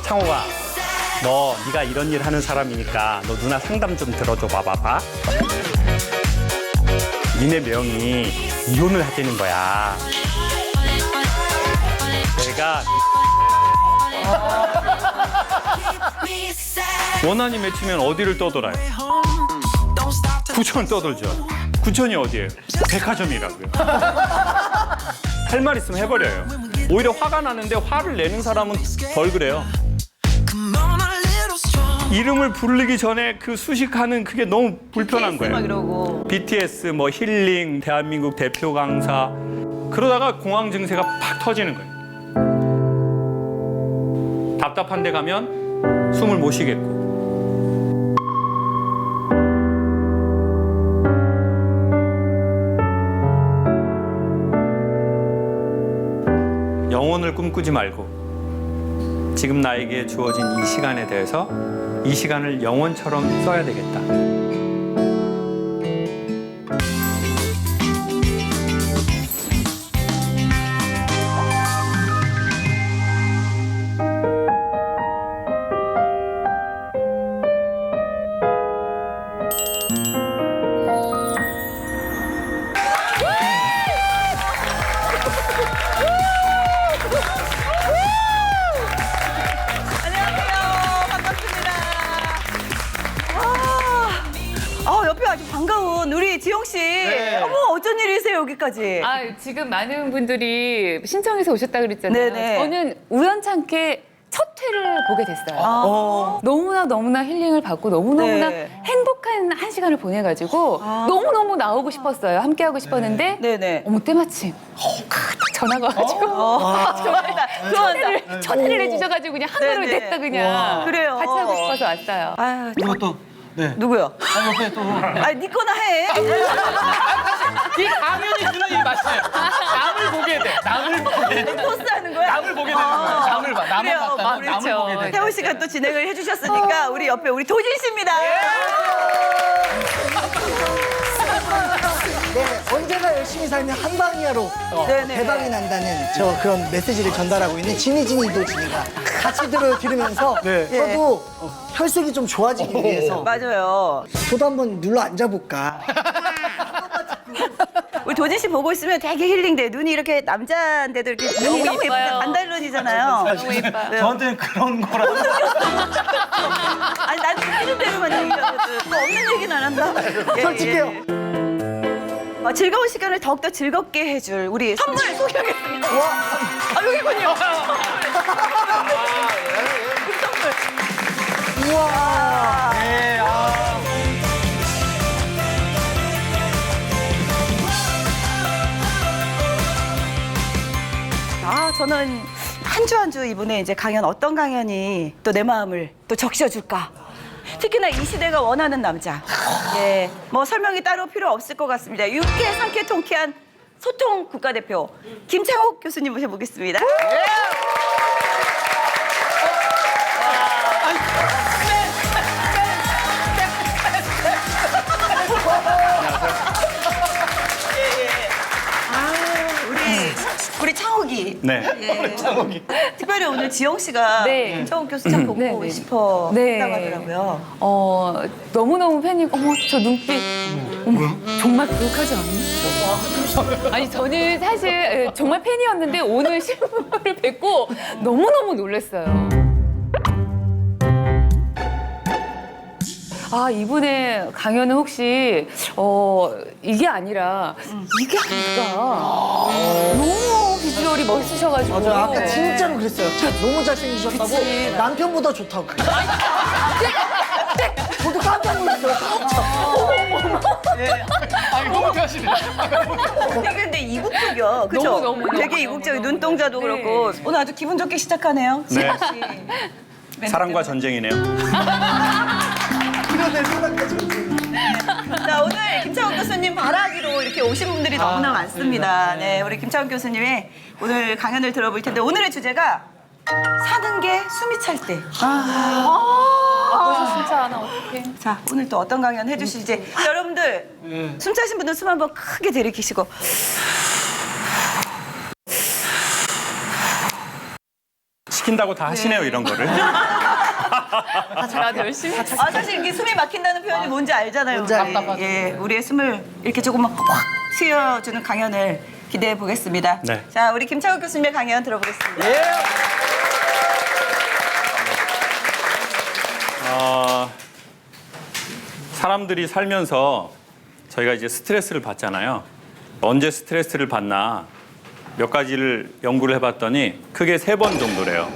창호가, 네가 이런 일 하는 사람이니까 너 누나 상담 좀 들어줘 봐봐. 니네 명이 이혼을 하자는 거야. 내가 원한이 맺히면 어디를 떠돌아요? 구천 떠돌죠. 구천이 어디예요? 백화점이라고요. 할 말 있으면 해버려요. 오히려 화가 나는데 화를 내는 사람은 덜 그래요. 이름을 부르기 전에 그 수식하는 그게 너무 불편한 BTS 막 거예요. 이러고. BTS, 뭐 힐링, 대한민국 대표 강사. 그러다가 공황 증세가 팍 터지는 거예요. 답답한 데 가면 숨을 못 쉬겠고. 영혼을 꿈꾸지 말고 지금 나에게 주어진 이 시간에 대해서 이 시간을 영혼처럼 써야 되겠다. 옆에 아주 반가운 우리 지영 씨. 어머, 어쩐 일이세요, 여기까지? 지금 많은 분들이 신청해서 오셨다 그랬잖아요. 네네. 저는 우연찮게 첫 회를 보게 됐어요. 너무나 힐링을 받고 너무나 네. 행복한 한 시간을 보내가지고 너무너무 나오고 싶었어요. 함께하고 싶었는데 네네. 어머 때마침 딱 전화가 와가지고 좋아한다. 초대를 해주셔가지고 그냥 한가로 네네. 됐다 그냥. 그래요. 같이 하고 싶어서 왔어요. 아유, 그리고 또 누구요? 옆에 또 네 거나 해. 이 당연히 주는 일 맞아요. 남을 보게 돼. 남을 보게 돼. 토스 하는 거야? 남을 보게 되는 거야. 남을 봐. 남을 그래요. 봤다면 남을 그렇죠. 보게 돼. 태호 씨가 또 진행을 해주셨으니까 우리 옆에 우리 도진 씨입니다. 네, 언제나 열심히 살면 한방이야로 네네. 대박이 난다는 저 그런 메시지를 전달하고 있는 지니지니 도진이가 같이 들으면서 저도 혈색이 좀 좋아지기 위해서 맞아요. 저도 한번 눌러 앉아볼까. 우리 도진 씨 보고 있으면 되게 힐링돼. 눈이 이렇게 남자인데도 이렇게 눈이 너무 예쁘다. 예뻐요. 반달눈이잖아요. 너무 예뻐요. 저한테는 그런 거라. 아니, 난 하는 대로만 얘기하거든. 또 없는 얘기는 안 한다. 솔직해요. 즐거운 시간을 더욱더 즐겁게 해줄 우리 선물 소개하겠습니다. 여기군요. 우와. 네, 저는 한 주 한 주 이분의 이제 강연 어떤 강연이 또 내 마음을 또 적셔줄까. 특히나 이 시대가 원하는 남자. 예, 뭐 설명이 따로 필요 없을 것 같습니다. 유쾌, 상쾌, 통쾌한 소통 국가대표 김창옥 교수님 모셔보겠습니다. 우리 창옥이. 네. 창옥이. 특별히 오늘 지영 씨가 네. 김창옥 교수 참 보고 네, 네. 싶어 네. 한다고 하더라고요. 너무너무 팬이고, 어머, 저 눈빛. 어머, 정말 그윽하지 않니? 아니, 저는 사실 정말 팬이었는데 오늘 실물을 뵙고 너무너무 놀랐어요. 이분의 강연은 혹시, 이게 아니라, 이게 아닐까. 너무 비주얼이 멋있으셔가지고. 맞아, 아까 진짜로 그랬어요. 너무 잘생기셨다고 그치. 남편보다 좋다고. 저도 깜짝 놀랐어요. 아니, 너무 좋아하시네. 되게 근데 이국적이야. 그죠? 너무. 되게 이국적이 눈동자도 네. 그렇고. 오늘 아주 기분 좋게 시작하네요. 네. 지영 씨. 사랑과 전쟁이네요. 이런 애 생각까지. 자, 오늘 김창욱 교수님 바라기로 이렇게 오신 분들이 너무나 많습니다. 네, 우리 김창욱 교수님의 오늘 강연을 들어볼 텐데 오늘의 주제가 사는 게 숨이 찰 때. 벌써 진짜 안 와, 어떡해. 자, 오늘 또 어떤 강연 해주실지. 자, 여러분들, 숨 차신 분들 숨 한번 크게 들이키시고. 시킨다고 다 하시네요, 이런 거를. 나도 열심히 아, 사실 이렇게 숨이 막힌다는 표현이 뭔지 알잖아요. 뭔지 우리. 알죠. 예, 우리의 숨을 이렇게 조금 확 튀어주는 강연을 기대해 보겠습니다. 네. 자, 우리 김창욱 교수님의 강연 들어보겠습니다. 사람들이 살면서 저희가 이제 스트레스를 받잖아요. 언제 스트레스를 받나 몇 가지를 연구를 해봤더니 크게 3번 정도래요.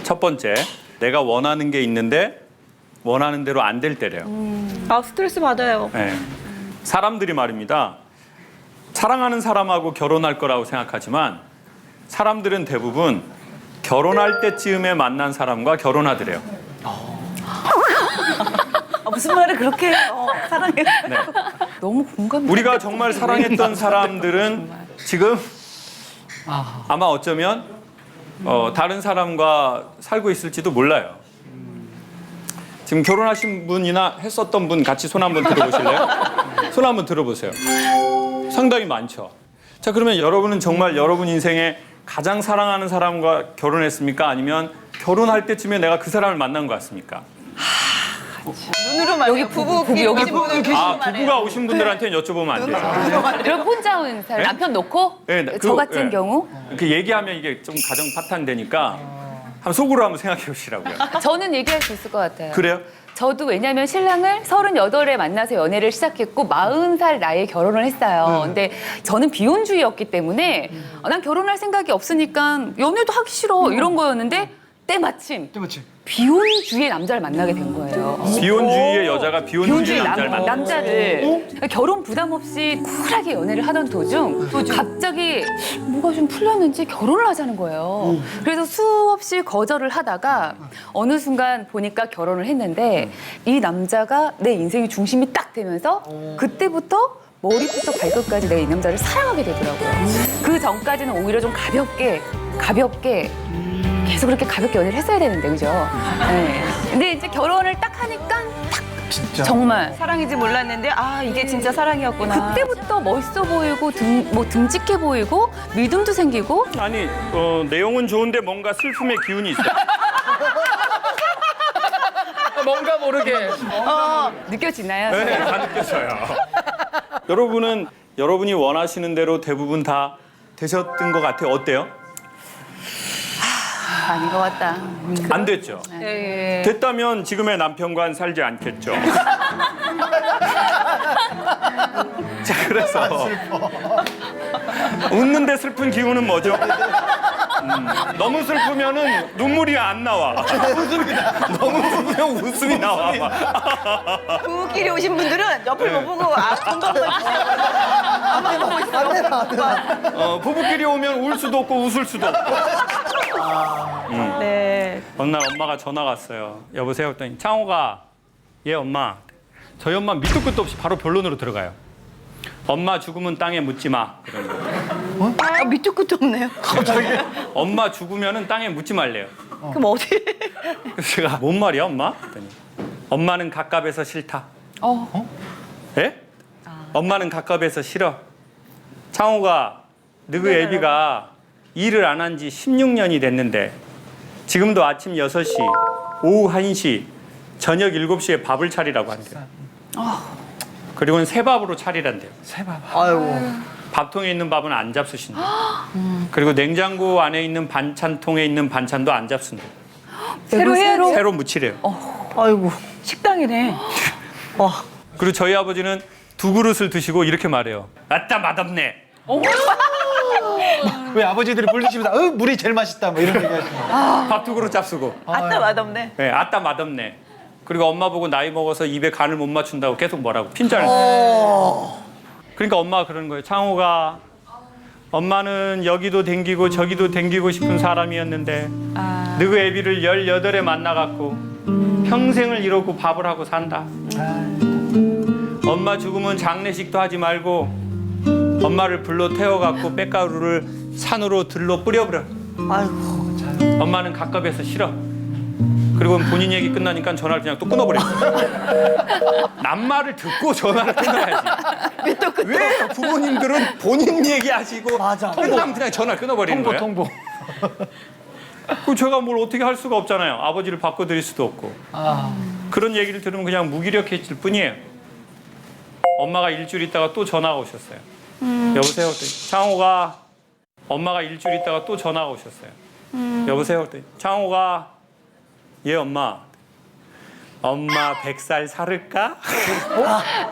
첫 번째, 내가 원하는 게 있는데 원하는 대로 안 될 때래요. 아, 스트레스 받아요. 네. 사람들이 말입니다. 사랑하는 사람하고 결혼할 거라고 생각하지만 사람들은 대부분 결혼할 때쯤에 만난 사람과 결혼하더래요. 아, 무슨 말을 그렇게 해요. 사랑해. 네. 너무 공감. 우리가 정말 사랑했던 사람들은 지금 아마 어쩌면 다른 사람과 살고 있을지도 몰라요. 지금 결혼하신 분이나 했었던 분 같이 손 한번 들어보실래요? 손 한번 들어보세요. 상당히 많죠. 자, 그러면 여러분은 정말 여러분 인생에 가장 사랑하는 사람과 결혼했습니까? 아니면 결혼할 때쯤에 내가 그 사람을 만난 것 같습니까? 눈으로 말해. 여기 부부 여기 부부 아, 부부가 오신 분들한테는 여쭤보면 안 돼요. 그럼 혼자 온 사람 네? 남편 놓고 네, 저 같은 네. 경우 그 얘기하면 이게 좀 가정 파탄되니까 한번 속으로 한번 생각해 보시라고요. 저는 얘기할 수 있을 것 같아요. 그래요? 저도 왜냐면 신랑을 38에 만나서 연애를 시작했고 40살 나이에 결혼을 했어요. 근데 저는 비혼주의였기 때문에 난 결혼할 생각이 없으니까 연애도 하기 싫어 이런 거였는데 때마침 비혼주의의 남자를 만나게 된 거예요. 비혼주의의 여자가 비혼주의의 남자를 만나. 남자를 결혼 부담 없이 쿨하게 연애를 하던 도중 갑자기 뭐가 좀 풀렸는지 결혼을 하자는 거예요. 그래서 수없이 거절을 하다가 어느 순간 보니까 결혼을 했는데 이 남자가 내 인생의 중심이 딱 되면서 그때부터 머리부터 발끝까지 내가 이 남자를 사랑하게 되더라고요. 그 전까지는 오히려 좀 가볍게 계속 그렇게 가볍게 연애를 했어야 되는데, 그죠? 네. 근데 이제 결혼을 딱 하니까 딱 정말 사랑인지 몰랐는데 아, 이게 진짜 사랑이었구나. 그때부터 멋있어 보이고 듬직해 보이고 믿음도 생기고 아니 내용은 좋은데 뭔가 슬픔의 기운이 있어요. 뭔가 모르게. 느껴지나요? 네, 다 느껴져요. 여러분은 여러분이 원하시는 대로 대부분 다 되셨던 것 같아요. 어때요? 아닌 것 같다. 안 됐죠? 네. 됐다면 지금의 남편과는 살지 않겠죠. 자, 그래서 웃는데 슬픈 기운은 뭐죠? 너무 슬프면은 눈물이 안 나와. 너무 슬프면 웃음이 나와. 부부끼리 오신 분들은 옆을 못 보고 아, 한번 보고 있어요. 부부끼리 오면 울 수도 없고 웃을 수도 없고. 네. 어느 날 엄마가 전화가 왔어요. 여보세요? 했더니 창호가 예 엄마. 저희 엄마 밑도 끝도 없이 바로 변론으로 들어가요. 엄마 죽으면 땅에 묻지 마. 그런 거. 아, 밑도 끝도 없네요. 엄마 죽으면은 땅에 묻지 말래요. 그럼 어디? 그래서 제가 뭔 말이야 엄마? 했더니 엄마는 갑갑해서 싫다. 예? 엄마는 갑갑해서 싫어. 창호가 너그 애비가 일을 안 한 지 16년이 됐는데 지금도 아침 6시, 오후 1시, 저녁 7시에 밥을 차리라고 한대요. 그리고는 새 밥으로 차리란대요. 아이고. 밥통에 있는 밥은 안 잡수신대요. 그리고 냉장고 안에 있는 반찬통에 있는 반찬도 안 잡순대요. 새로 무치래요. 아이고. 식당이네. 그리고 저희 아버지는 2그릇을 드시고 이렇게 말해요. 아따 맛없네. 왜 아버지들이 불리시면 물이 제일 맛있다 뭐 이런 얘기 하시는 거예요. 밥 2그릇 잡수고. 아따 맛없네. 네, 아따 맛없네. 그리고 엄마 보고 나이 먹어서 입에 간을 못 맞춘다고 계속 뭐라고 핀잔을. 그러니까 엄마가 그러는 거예요. 창호가 엄마는 여기도 댕기고 저기도 댕기고 싶은 사람이었는데 너그 애비를 18에 만나갖고 평생을 이러고 밥을 하고 산다. 엄마 죽으면 장례식도 하지 말고 엄마를 불러 태워갖고 빽가루를 산으로 들러 뿌려버려. 아이고. 엄마는 갑갑해서 싫어. 그리고 본인 얘기 끝나니까 전화를 그냥 또 끊어버렸어. 남말을 듣고 전화를 끊어야지. 왜 부모님들은 본인 얘기하시고 맞아. 끝나면 그냥 전화 끊어버리는 거예요? 통보. 그 제가 뭘 어떻게 할 수가 없잖아요. 아버지를 바꿔드릴 수도 없고. 그런 얘기를 들으면 그냥 무기력해질 뿐이에요. 엄마가 일주일 있다가 또 전화가 오셨어요. 여보세요? 그랬더니 창호가 엄마가 일주일 있다가 또 전화가 오셨어요. 여보세요? 그랬더니 창호가 예 엄마 100살 살을까?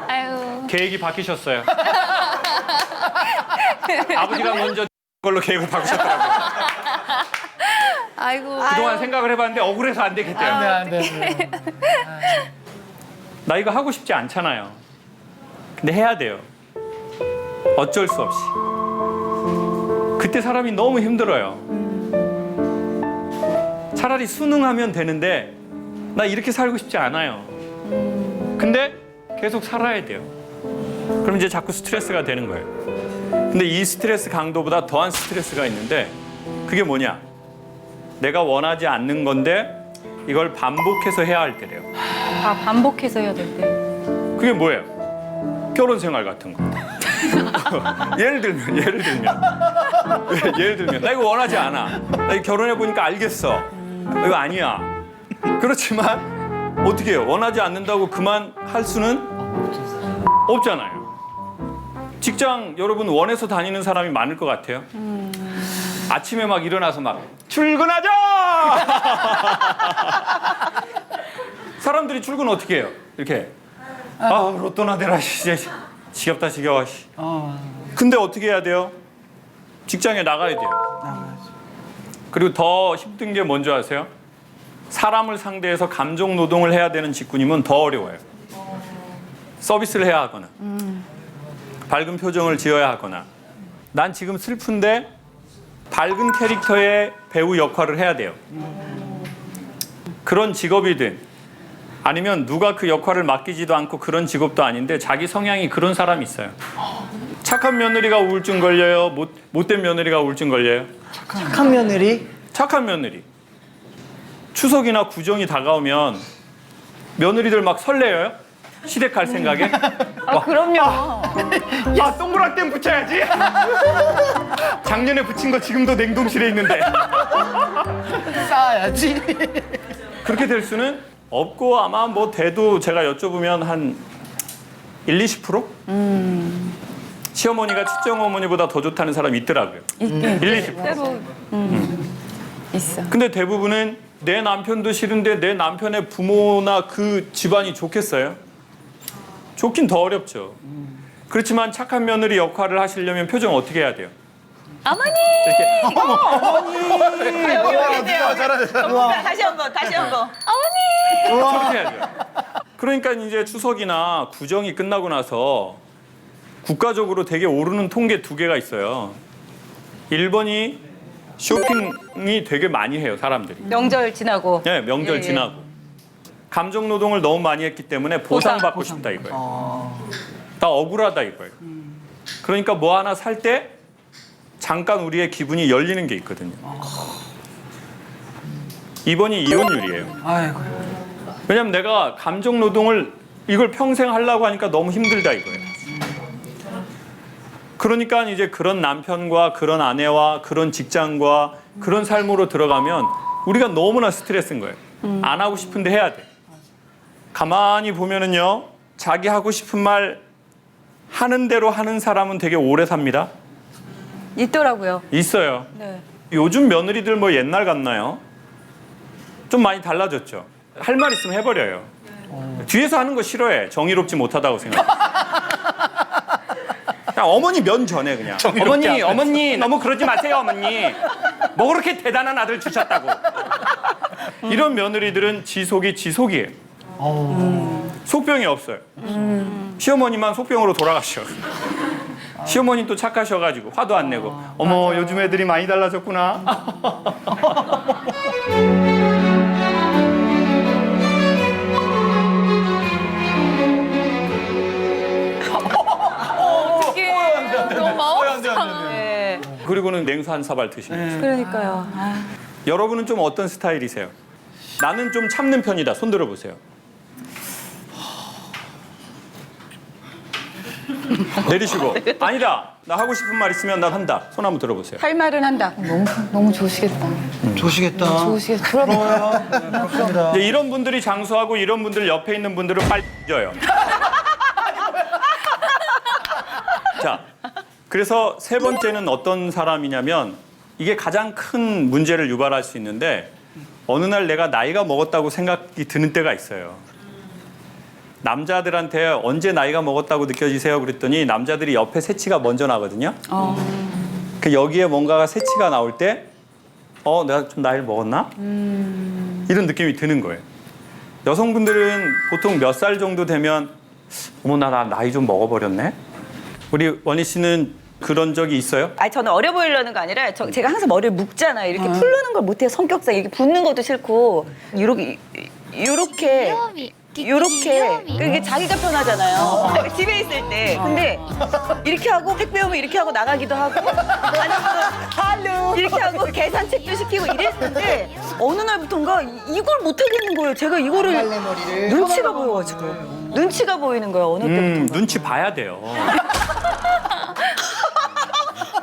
아유. 계획이 바뀌셨어요. 아버지가 먼저 걸로 계획을 바꾸셨더라고요. 아이고. 그동안 생각을 해봤는데 억울해서 안 되겠대요. 안 돼. 나 이거 하고 싶지 않잖아요. 근데 해야 돼요. 어쩔 수 없이. 그때 사람이 너무 힘들어요. 차라리 순응하면 되는데 나 이렇게 살고 싶지 않아요. 근데 계속 살아야 돼요. 그럼 이제 자꾸 스트레스가 되는 거예요. 근데 이 스트레스 강도보다 더한 스트레스가 있는데 그게 뭐냐? 내가 원하지 않는 건데 이걸 반복해서 해야 할 때래요. 아, 반복해서 해야 될 때. 그게 뭐예요? 결혼 생활 같은 거. 예를 들면 나 이거 원하지 않아. 나 이거 결혼해 보니까 알겠어. 이거 아니야. 그렇지만 어떻게 해요? 원하지 않는다고 그만 할 수는 없잖아요. 직장 여러분 원해서 다니는 사람이 많을 것 같아요. 아침에 막 일어나서 막 출근하자. 사람들이 출근 어떻게 해요? 이렇게 로또나 대라 씨. 지겹다 지겨워. 근데 어떻게 해야 돼요? 직장에 나가야 돼요. 그리고 더 힘든 게 뭔지 아세요? 사람을 상대해서 감정 노동을 해야 되는 직군이면 더 어려워요. 서비스를 해야 하거나 밝은 표정을 지어야 하거나 난 지금 슬픈데 밝은 캐릭터의 배우 역할을 해야 돼요. 그런 직업이든 아니면 누가 그 역할을 맡기지도 않고 그런 직업도 아닌데 자기 성향이 그런 사람이 있어요. 착한 며느리가 우울증 걸려요? 못된 며느리가 우울증 걸려요? 착한 며느리. 착한 며느리. 추석이나 구정이 다가오면 며느리들 막 설레요. 시댁 갈 생각에. 그럼요. 야, 동그랗게 붙여야지. 작년에 붙인 거 지금도 냉동실에 있는데. 싸야지. 그렇게 될 수는 없고 아마 뭐 돼도 제가 여쭤보면 한 1-20%? 시어머니가 친정어머니보다 더 좋다는 사람이 있더라고요. 1-20%. 때로 있어. 근데 대부분은 내 남편도 싫은데 내 남편의 부모나 그 집안이 좋겠어요? 좋긴 더 어렵죠. 그렇지만 착한 며느리 역할을 하시려면 표정 어떻게 해야 돼요? 어머니! 다시 한번. 그렇게 해야 돼요. 그러니까 이제 추석이나 구정이 끝나고 나서 국가적으로 되게 오르는 통계 2개가 있어요. 1번이 쇼핑이 되게 많이 해요, 사람들이. 명절 지나고. 네, 명절 예. 지나고. 감정 노동을 너무 많이 했기 때문에 보상받고 싶다 이거예요. 다 억울하다 이거예요. 그러니까 뭐 하나 살 때 잠깐 우리의 기분이 열리는 게 있거든요. 2번이 이혼율이에요. 아이고. 왜냐면 내가 감정 노동을 이걸 평생 하려고 하니까 너무 힘들다 이거예요. 그러니까 이제 그런 남편과 그런 아내와 그런 직장과 그런 삶으로 들어가면 우리가 너무나 스트레스인 거예요. 안 하고 싶은데 해야 돼. 가만히 보면은요, 자기 하고 싶은 말 하는 대로 하는 사람은 되게 오래 삽니다. 있더라고요. 있어요. 네. 요즘 며느리들 뭐 옛날 같나요? 좀 많이 달라졌죠. 할 말 있으면 해버려요. 뒤에서 하는 거 싫어해. 정의롭지 못하다고 생각해. 그냥 어머니 면 전에 그냥. 어머니 너무 그러지 마세요 어머니. 뭐 그렇게 대단한 아들 주셨다고. 이런 며느리들은 지속이에요. 속병이 없어요. 시어머니만 속병으로 돌아가셔. 시어머니 또 착하셔가지고 화도 안 내고. 어머 요즘 애들이 많이 달라졌구나. 이게 너무 마음상. 네. 그리고는 냉수 한 사발 드시는 거죠. 그러니까요. 여러분은 좀 어떤 스타일이세요? 나는 좀 참는 편이다. 손 들어보세요. 내리시고 아니다. 나 하고 싶은 말 있으면 난 한다. 손 한번 들어보세요. 할 말은 한다. 너무 좋으시겠다. 좋으시겠다. 좋으시겠다. 부러워요. 그렇습니다. 이제 이런 분들이 장수하고 이런 분들 옆에 있는 분들은 빨리 져요. 자, 그래서 세 번째는 어떤 사람이냐면 이게 가장 큰 문제를 유발할 수 있는데 어느 날 내가 나이가 먹었다고 생각이 드는 때가 있어요. 남자들한테 언제 나이가 먹었다고 느껴지세요? 그랬더니 남자들이 옆에 새치가 먼저 나거든요. 그 여기에 뭔가가 새치가 나올 때 내가 좀 나이를 먹었나? 이런 느낌이 드는 거예요. 여성분들은 보통 몇 살 정도 되면 어머 나 나이 좀 먹어버렸네? 우리 원희 씨는 그런 적이 있어요? 아니 저는 어려 보이려는 거 아니라 제가 항상 머리를 묶잖아요. 이렇게 풀르는 걸 못해요. 성격상 이렇게 붓는 것도 싫고 이렇게 이게 자기가 편하잖아요. 집에 있을 때. 근데 이렇게 하고 택배 오면 이렇게 하고 나가기도 하고 아니면 이렇게 하고 계산책도 시키고 이랬는데 어느 날부터인가 이걸 못 하겠는 거예요. 제가 이거를 머리를 눈치가 보여가지고 눈치가 보이는 거예요. 어느 때부터. 눈치 봐야 돼요.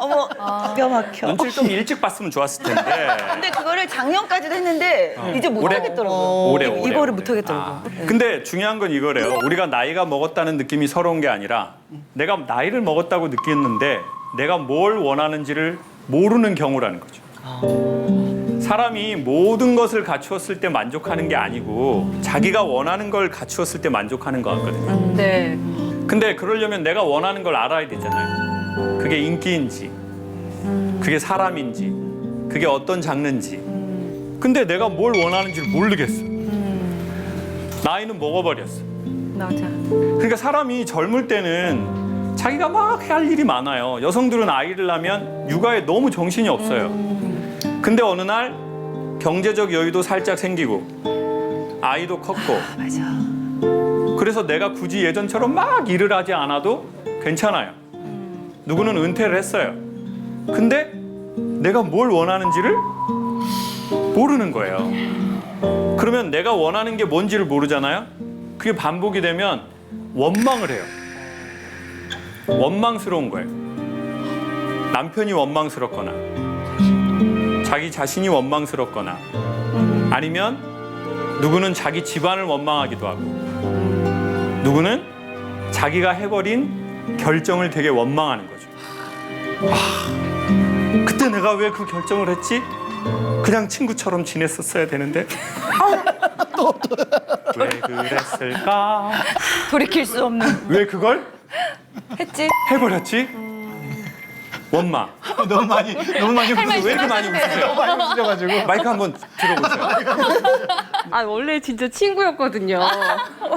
어머 기가 막혀. 눈치를 좀 일찍 봤으면 좋았을 텐데. 근데 그거를 작년까지도 했는데 이제 못 하겠더라고요. 올해. 이거를 못 하겠더라고요. 근데 중요한 건 이거래요. 우리가 나이가 먹었다는 느낌이 서러운 게 아니라 내가 나이를 먹었다고 느꼈는데 내가 뭘 원하는지를 모르는 경우라는 거죠. 사람이 모든 것을 갖추었을 때 만족하는 게 아니고 자기가 원하는 걸 갖추었을 때 만족하는 것 같거든요. 네. 근데 그러려면 내가 원하는 걸 알아야 되잖아요. 그게 인기인지, 그게 사람인지, 그게 어떤 장르인지. 근데 내가 뭘 원하는지를 모르겠어. 나이는 먹어버렸어. 맞아. 그러니까 사람이 젊을 때는 자기가 막 해야 할 일이 많아요. 여성들은 아이를 낳으면 육아에 너무 정신이 없어요. 근데 어느 날 경제적 여유도 살짝 생기고 아이도 컸고 맞아. 그래서 내가 굳이 예전처럼 막 일을 하지 않아도 괜찮아요. 누구는 은퇴를 했어요. 근데 내가 뭘 원하는지를 모르는 거예요. 그러면 내가 원하는 게 뭔지를 모르잖아요. 그게 반복이 되면 원망을 해요. 원망스러운 거예요. 남편이 원망스럽거나 자기 자신이 원망스럽거나 아니면 누구는 자기 집안을 원망하기도 하고 누구는 자기가 해버린 결정을 되게 원망하는 거죠. 그때 내가 왜 그 결정을 했지? 그냥 친구처럼 지냈었어야 되는데 왜 그랬을까? 돌이킬 수 없는 왜 그걸 했지? 해버렸지? 원망. 너무 많이 웃으세요. 왜 이렇게 많이 웃으세요? 많이 웃으셔가지고. 마이크 한번 들어보세요. 아, 원래 진짜 친구였거든요.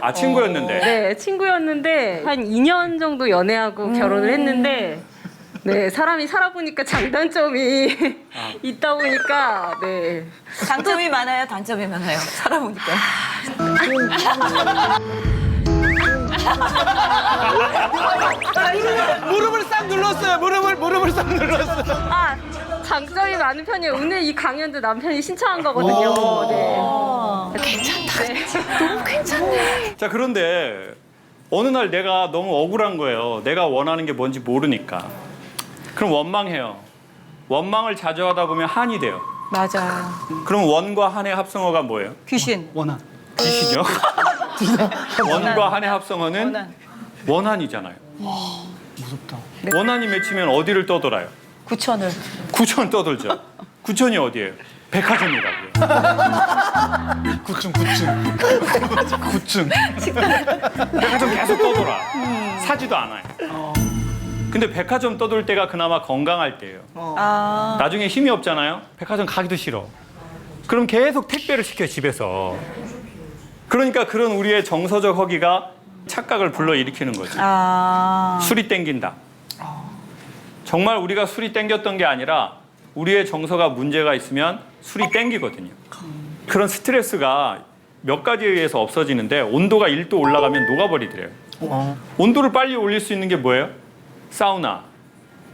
아, 친구였는데. 네, 친구였는데 한 2년 정도 연애하고 결혼을 했는데 네, 사람이 살아보니까 장단점이 있다 보니까 네. 장점이 많아요, 단점이 많아요. 살아보니까. 무릎을 싹 눌렀어요. 무릎을 싹 눌렀어요. 아, 장점이 많은 편이에요. 오늘 이 강연도 남편이 신청한 거거든요. 네. 자, 그런데 어느 날 내가 너무 억울한 거예요. 내가 원하는 게 뭔지 모르니까. 그럼 원망해요. 원망을 자주 하다 보면 한이 돼요. 맞아. 그럼 원과 한의 합성어가 뭐예요? 귀신. 원한. 귀신이요? 원과 한의 합성어는 원한. 원한이잖아요. 무섭다. 원한이 맺히면 어디를 떠돌아요? 구천을. 구천 떠돌죠. 구천이 어디예요? 백화점이라고요. 구층. 백화점 계속 떠돌아. 사지도 않아요. 근데 백화점 떠돌 때가 그나마 건강할 때예요. 아. 나중에 힘이 없잖아요. 백화점 가기도 싫어. 그럼 계속 택배를 시켜 집에서. 그러니까 그런 우리의 정서적 허기가 착각을 불러일으키는 거죠. 아. 술이 땡긴다. 정말 우리가 술이 땡겼던 게 아니라 우리의 정서가 문제가 있으면 술이 땡기거든요. 그런 스트레스가 몇 가지에 의해서 없어지는데 온도가 1도 올라가면 녹아버리더래요. 온도를 빨리 올릴 수 있는 게 뭐예요? 사우나,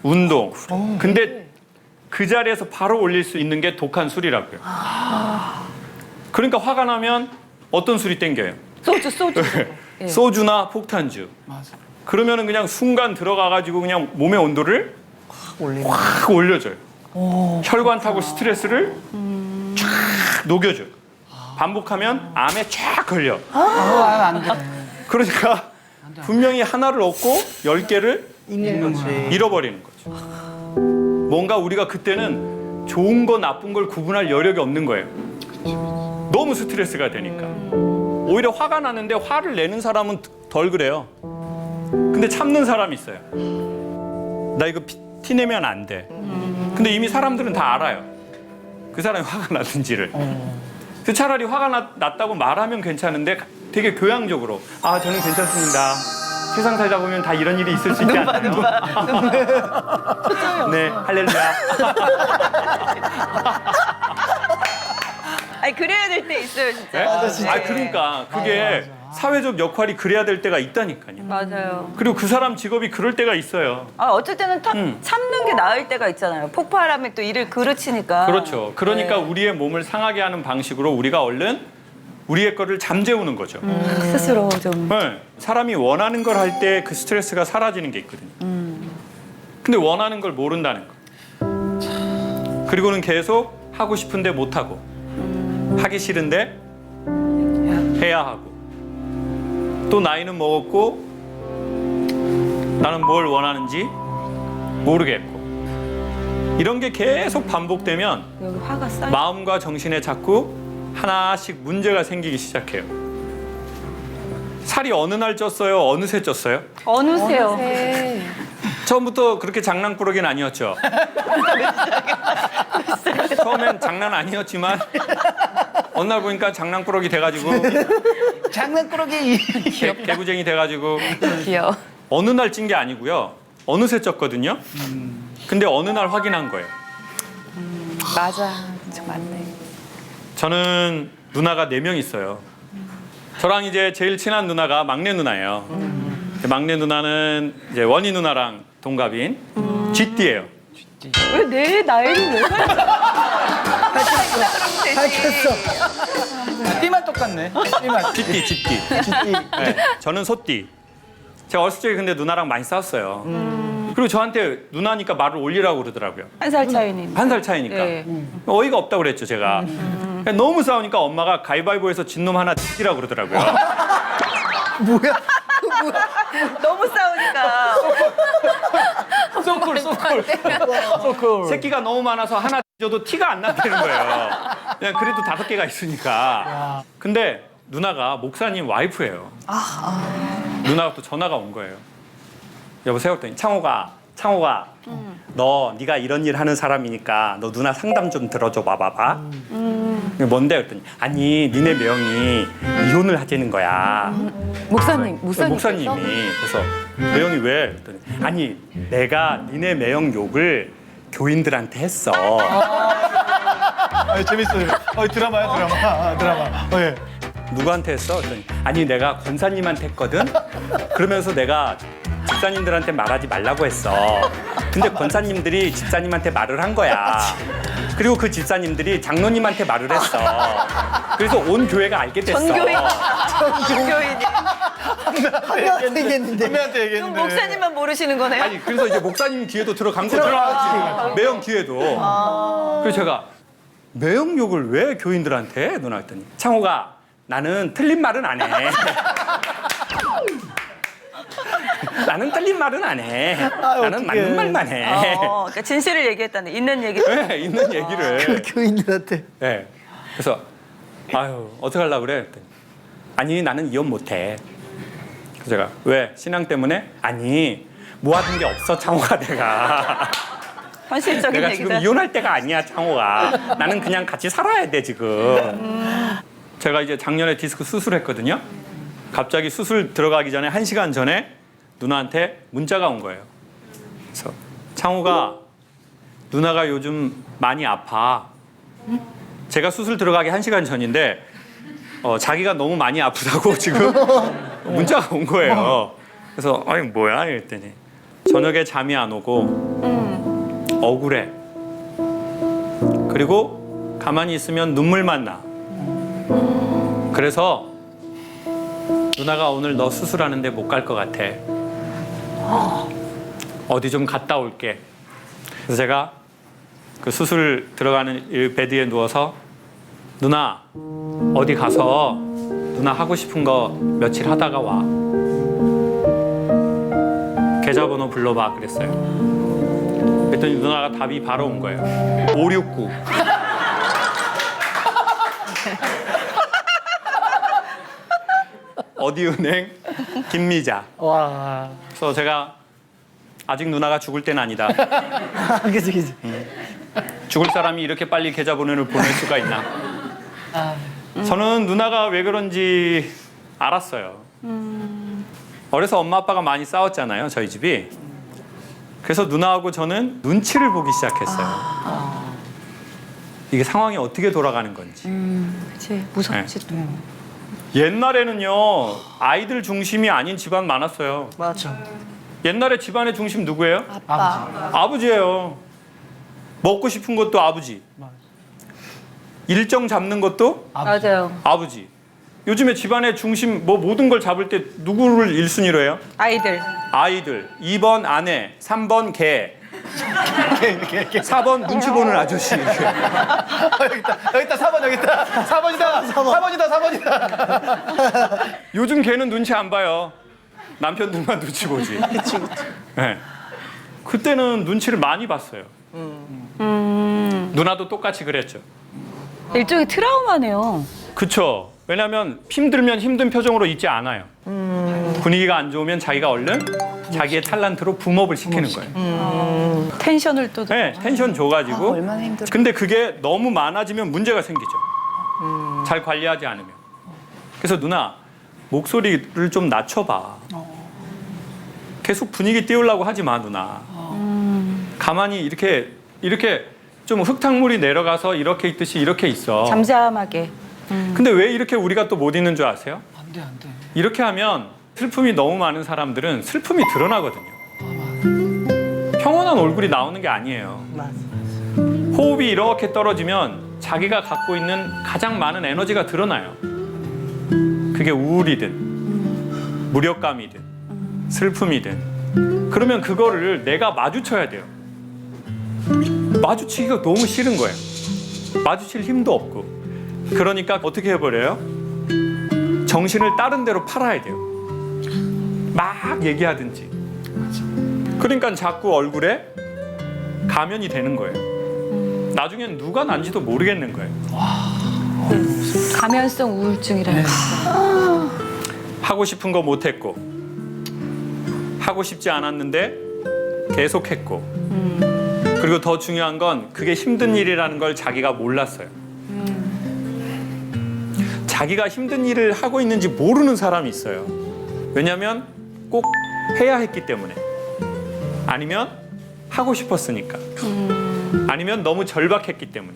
운동. 근데 그 자리에서 바로 올릴 수 있는 게 독한 술이라고요. 그러니까 화가 나면 어떤 술이 땡겨요? 소주. 예. 소주나 폭탄주. 맞아. 그러면은 그냥 순간 들어가가지고 그냥 몸의 온도를 확 올려줘요. 혈관 타고 스트레스를 쫙 녹여줘요. 반복하면 암에 쫙 걸려. 안 돼. 그러니까 분명히 하나를 얻고 10개를 잃어버리는 거죠. 뭔가 우리가 그때는 좋은 거 나쁜 걸 구분할 여력이 없는 거예요. 너무 스트레스가 되니까. 오히려 화가 나는데 화를 내는 사람은 덜 그래요. 근데 참는 사람이 있어요. 나 이거 티 내면 안 돼. 근데 이미 사람들은 다 알아요. 그 사람이 화가 났는지를. 그 차라리 화가 났다고 말하면 괜찮은데 되게 교양적으로 아 저는 괜찮습니다. 세상 살다 보면 다 이런 일이 있을 수 있지 않나요? 네, 할렐루야. 아니 그래야 될 때 있어요 진짜. 네? 진짜. 아 그러니까 그게 사회적 역할이 그래야 될 때가 있다니까요. 맞아요. 그리고 그 사람 직업이 그럴 때가 있어요. 아, 어쩔 때는 참는 게 나을 때가 있잖아요. 폭발하면 또 일을 그르치니까. 그렇죠. 그러니까 네. 우리의 몸을 상하게 하는 방식으로 우리가 얼른 우리의 거를 잠재우는 거죠. 스스로 좀. 네. 사람이 원하는 걸 할 때 그 스트레스가 사라지는 게 있거든요. 근데 원하는 걸 모른다는 거. 그리고는 계속 하고 싶은데 못하고 하기 싫은데 해야 하고 또 나이는 먹었고 나는 뭘 원하는지 모르겠고 이런 게 계속 반복되면 여기 화가 쌓여. 마음과 정신에 자꾸 하나씩 문제가 생기기 시작해요. 살이 어느 날 쪘어요? 어느 새 쪘어요? 어느새요. 네. 처음부터 그렇게 장난꾸러기는 아니었죠. 처음엔 장난 아니었지만 어느 날 보니까 장난꾸러기 돼가지고 장난꾸러기. 개구쟁이 돼가지고 귀여워. 어느 날 찐 게 아니고요. 어느새 쪘거든요. 근데 어느 날 확인한 거예요. 맞아. 좀 맞네. 저는 누나가 4명 있어요. 저랑 이제 제일 친한 누나가 막내 누나예요. 막내 누나는 이제 원희 누나랑 동갑인 쥐띠예요. 왜 내 나이를 왜 밝혔어. 띠만 똑같네. 띠만. 쥐띠. 네, 저는 소띠. 제가 어렸을 적에 근데 누나랑 많이 싸웠어요. 그리고 저한테 누나니까 말을 올리라고 그러더라고요. 한 살 차이니. 1살 차이니까. 네. 어이가 없다고 그랬죠, 제가. 너무 싸우니까 엄마가 가위바위보에서 진 놈 하나 띠라고 그러더라고요. 뭐야? 너무 싸우니까. 소쿨. 새끼가 너무 많아서 하나 찢어도 티가 안 나는 거예요. 그냥 그래도 5개가 있으니까. 근데 누나가 목사님 와이프예요. 누나가 또 전화가 온 거예요. 여보세요? 했더니 창호가 네가 이런 일 하는 사람이니까 너 누나 상담 좀 들어줘 봐봐봐. 뭔데? 했더니 아니 니네 매형이 이혼을 하자는 거야. 목사님이. 그래서 매형이 왜? 했더니 아니 내가 니네 매형 욕을 교인들한테 했어. 재밌어요. 드라마야, 드라마. 예. 누구한테 했어? 그랬더니 아니 내가 권사님한테 했거든. 그러면서 내가 집사님들한테 말하지 말라고 했어. 근데 권사님들이 집사님한테 말을 한 거야. 그리고 그 집사님들이 장로님한테 말을 했어. 그래서 온 교회가 알게 됐어. 전교인이. 한명한테 얘기했는데. 선배한테 그럼 얘기했는데. 목사님만 모르시는 거네요? 아니 그래서 이제 목사님 귀에도 들어간 거죠. 매형 귀에도. 그래서 제가 매형 욕을 왜 교인들한테 해? 누나 했더니 창호가 나는 틀린 말은 안 해. 나는 틀린 말은 안 해. 나는 맞는 말만 해. 그러니까 진실을 얘기했다는 있는 얘기. 네, 있는 얘기를. 교인들한테. 네. 그래서 아유 어떻게 하려고 그래? 그랬더니 아니 나는 이혼 못해. 그래서 제가 왜? 신앙 때문에? 아니 모아둔 게 없어 창호가 내가. 현실적인 내가 얘기다. 지금 이혼할 때가 아니야 창호가. 나는 그냥 같이 살아야 돼 지금. 제가 이제 작년에 디스크 수술했거든요. 갑자기 수술 들어가기 전에 1시간 전에 누나한테 문자가 온 거예요. 그래서 창호가 누나가 요즘 많이 아파. 제가 수술 들어가기 1시간 전인데 자기가 너무 많이 아프다고 지금 문자가 온 거예요. 그래서 아니 뭐야 이랬더니 저녁에 잠이 안 오고 억울해. 그리고 가만히 있으면 눈물만 나. 그래서 누나가 오늘 너 수술하는데 못 갈 것 같아. 어디 좀 갔다 올게. 그래서 제가 그 수술 들어가는 이 베드에 누워서 누나 어디 가서 누나 하고 싶은 거 며칠 하다가 와. 계좌번호 불러봐 그랬어요. 그랬더니 누나가 답이 바로 온 거예요. 569. 어디 은행 김미자. 와. 그래서 제가 아직 누나가 죽을 때는 아니다. 그치, 그치. 죽을 사람이 이렇게 빨리 계좌번호를 보낼 수가 있나? 저는 누나가 왜 그런지 알았어요. 어려서 엄마 아빠가 많이 싸웠잖아요, 저희 집이. 그래서 누나하고 저는 눈치를 보기 시작했어요. 이게 상황이 어떻게 돌아가는 건지. 그치, 무섭지 또. 옛날에는요, 아이들 중심이 아닌 집안 많았어요. 맞죠. 옛날에 집안의 중심 누구예요? 아버지예요. 먹고 싶은 것도 아버지. 일정 잡는 것도 맞아요. 아버지. 요즘에 집안의 중심 뭐 모든 걸 잡을 때 누구를 1순위로 해요? 아이들. 아이들. 2번 아내, 3번 개. 4번 눈치 보는 아저씨. 여기 있다 4번 여기 있다 4번이다. 요즘 개는 눈치 안 봐요. 남편들만 눈치 보지. 네. 그때는 눈치를 많이 봤어요. 누나도 똑같이 그랬죠. 일종의 트라우마네요. 그쵸. 왜냐하면 힘들면 힘든 표정으로 있지 않아요. 분위기가 안 좋으면 자기가 얼른 자기의 탤런트로 붐업을 시키는 거예요. 텐션을 또. 네, 텐션 줘가지고. 얼마나 힘들어. 근데 그게 너무 많아지면 문제가 생기죠. 잘 관리하지 않으면. 그래서 누나 목소리를 좀 낮춰봐. 계속 분위기 띄우려고 하지 마 누나. 가만히 이렇게 좀 흙탕물이 내려가서 이렇게 있듯이 이렇게 있어. 잠잠하게. 근데 왜 이렇게 우리가 또 못 있는 줄 아세요? 안 돼, 안 돼. 이렇게 하면 슬픔이 너무 많은 사람들은 슬픔이 드러나거든요. 평온한 얼굴이 나오는 게 아니에요. 맞아. 호흡이 이렇게 떨어지면 자기가 갖고 있는 가장 많은 에너지가 드러나요. 그게 우울이든 무력감이든 슬픔이든. 그러면 그거를 내가 마주쳐야 돼요. 마주치기가 너무 싫은 거예요. 마주칠 힘도 없고. 그러니까 어떻게 해버려요? 정신을 다른 데로 팔아야 돼요. 막 얘기하든지. 그러니까 자꾸 얼굴에 가면이 되는 거예요. 나중엔 누가 난지도 모르겠는 거예요. 가면성 우울증이라는. 하고 싶은 거 못했고 하고 싶지 않았는데 계속했고 그리고 더 중요한 건 그게 힘든 일이라는 걸 자기가 몰랐어요. 자기가 힘든 일을 하고 있는지 모르는 사람이 있어요. 왜냐하면 꼭 해야 했기 때문에. 아니면 하고 싶었으니까. 아니면 너무 절박했기 때문에.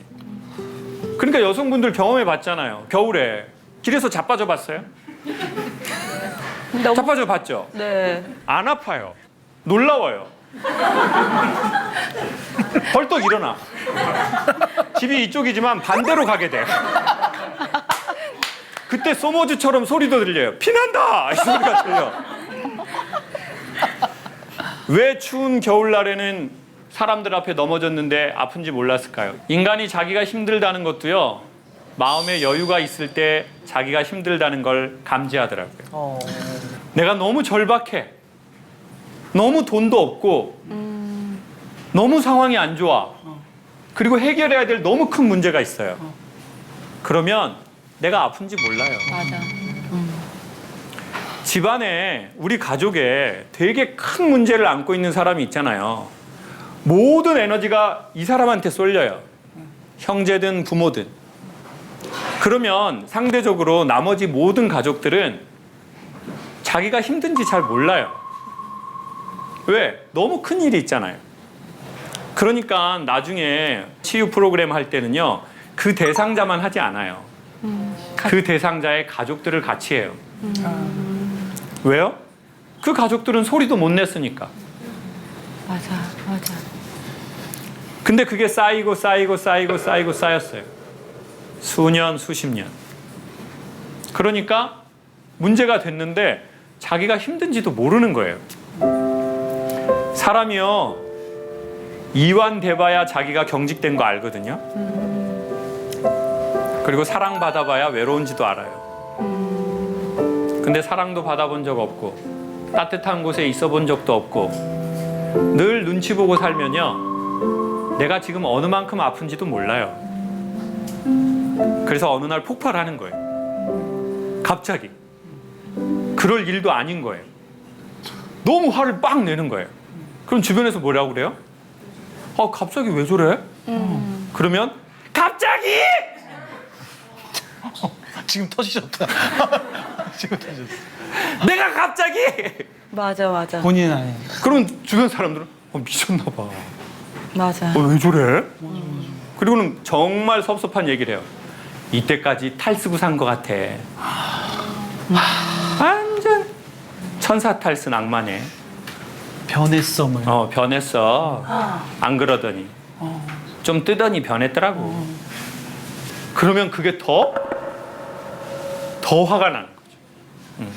그러니까 여성분들 경험해 봤잖아요. 겨울에 길에서 자빠져 봤어요? 자빠져 봤죠? 네. 안 아파요. 놀라워요. 벌떡 일어나. 집이 이쪽이지만 반대로 가게 돼. 그때 소모즈처럼 소리도 들려요. 피난다! 이 소리가 들려. 왜 추운 겨울날에는 사람들 앞에 넘어졌는데 아픈지 몰랐을까요? 인간이 자기가 힘들다는 것도요. 마음에 여유가 있을 때 자기가 힘들다는 걸 감지하더라고요. 내가 너무 절박해. 너무 돈도 없고 너무 상황이 안 좋아. 그리고 해결해야 될 너무 큰 문제가 있어요. 그러면 내가 아픈지 몰라요. 맞아. 집안에 우리 가족에 되게 큰 문제를 안고 있는 사람이 있잖아요. 모든 에너지가 이 사람한테 쏠려요. 형제든 부모든. 그러면 상대적으로 나머지 모든 가족들은 자기가 힘든지 잘 몰라요. 왜? 너무 큰 일이 있잖아요. 그러니까 나중에 치유 프로그램 할 때는요. 그 대상자만 하지 않아요. 그 대상자의 가족들을 같이 해요. 왜요? 그 가족들은 소리도 못 냈으니까. 맞아. 근데 그게 쌓이고 쌓였어요. 수년, 수십 년. 그러니까 문제가 됐는데 자기가 힘든지도 모르는 거예요. 사람이요 이완돼봐야 자기가 경직된 거 알거든요. 그리고 사랑받아봐야 외로운지도 알아요. 근데 사랑도 받아본 적 없고 따뜻한 곳에 있어본 적도 없고 늘 눈치 보고 살면요 내가 지금 어느 만큼 아픈지도 몰라요. 그래서 어느 날 폭발하는 거예요. 갑자기. 그럴 일도 아닌 거예요. 너무 화를 빡 내는 거예요. 그럼 주변에서 뭐라고 그래요? 갑자기 왜 저래? 그러면 갑자기! 지금 터지셨다. 지금 터졌어. 내가 갑자기! 맞아. 본인은 아니. 그러면 주변 사람들은 미쳤나 봐. 맞아. 왜 저래? 그리고는 정말 섭섭한 얘기를 해요. 이때까지 탈쓰고 산 것 같아. 완전 천사 탈쓴 악마네. 변했음을. 변했어. 안 그러더니. 좀 뜨더니 변했더라고. 그러면 그게 더 화가 나는 거죠.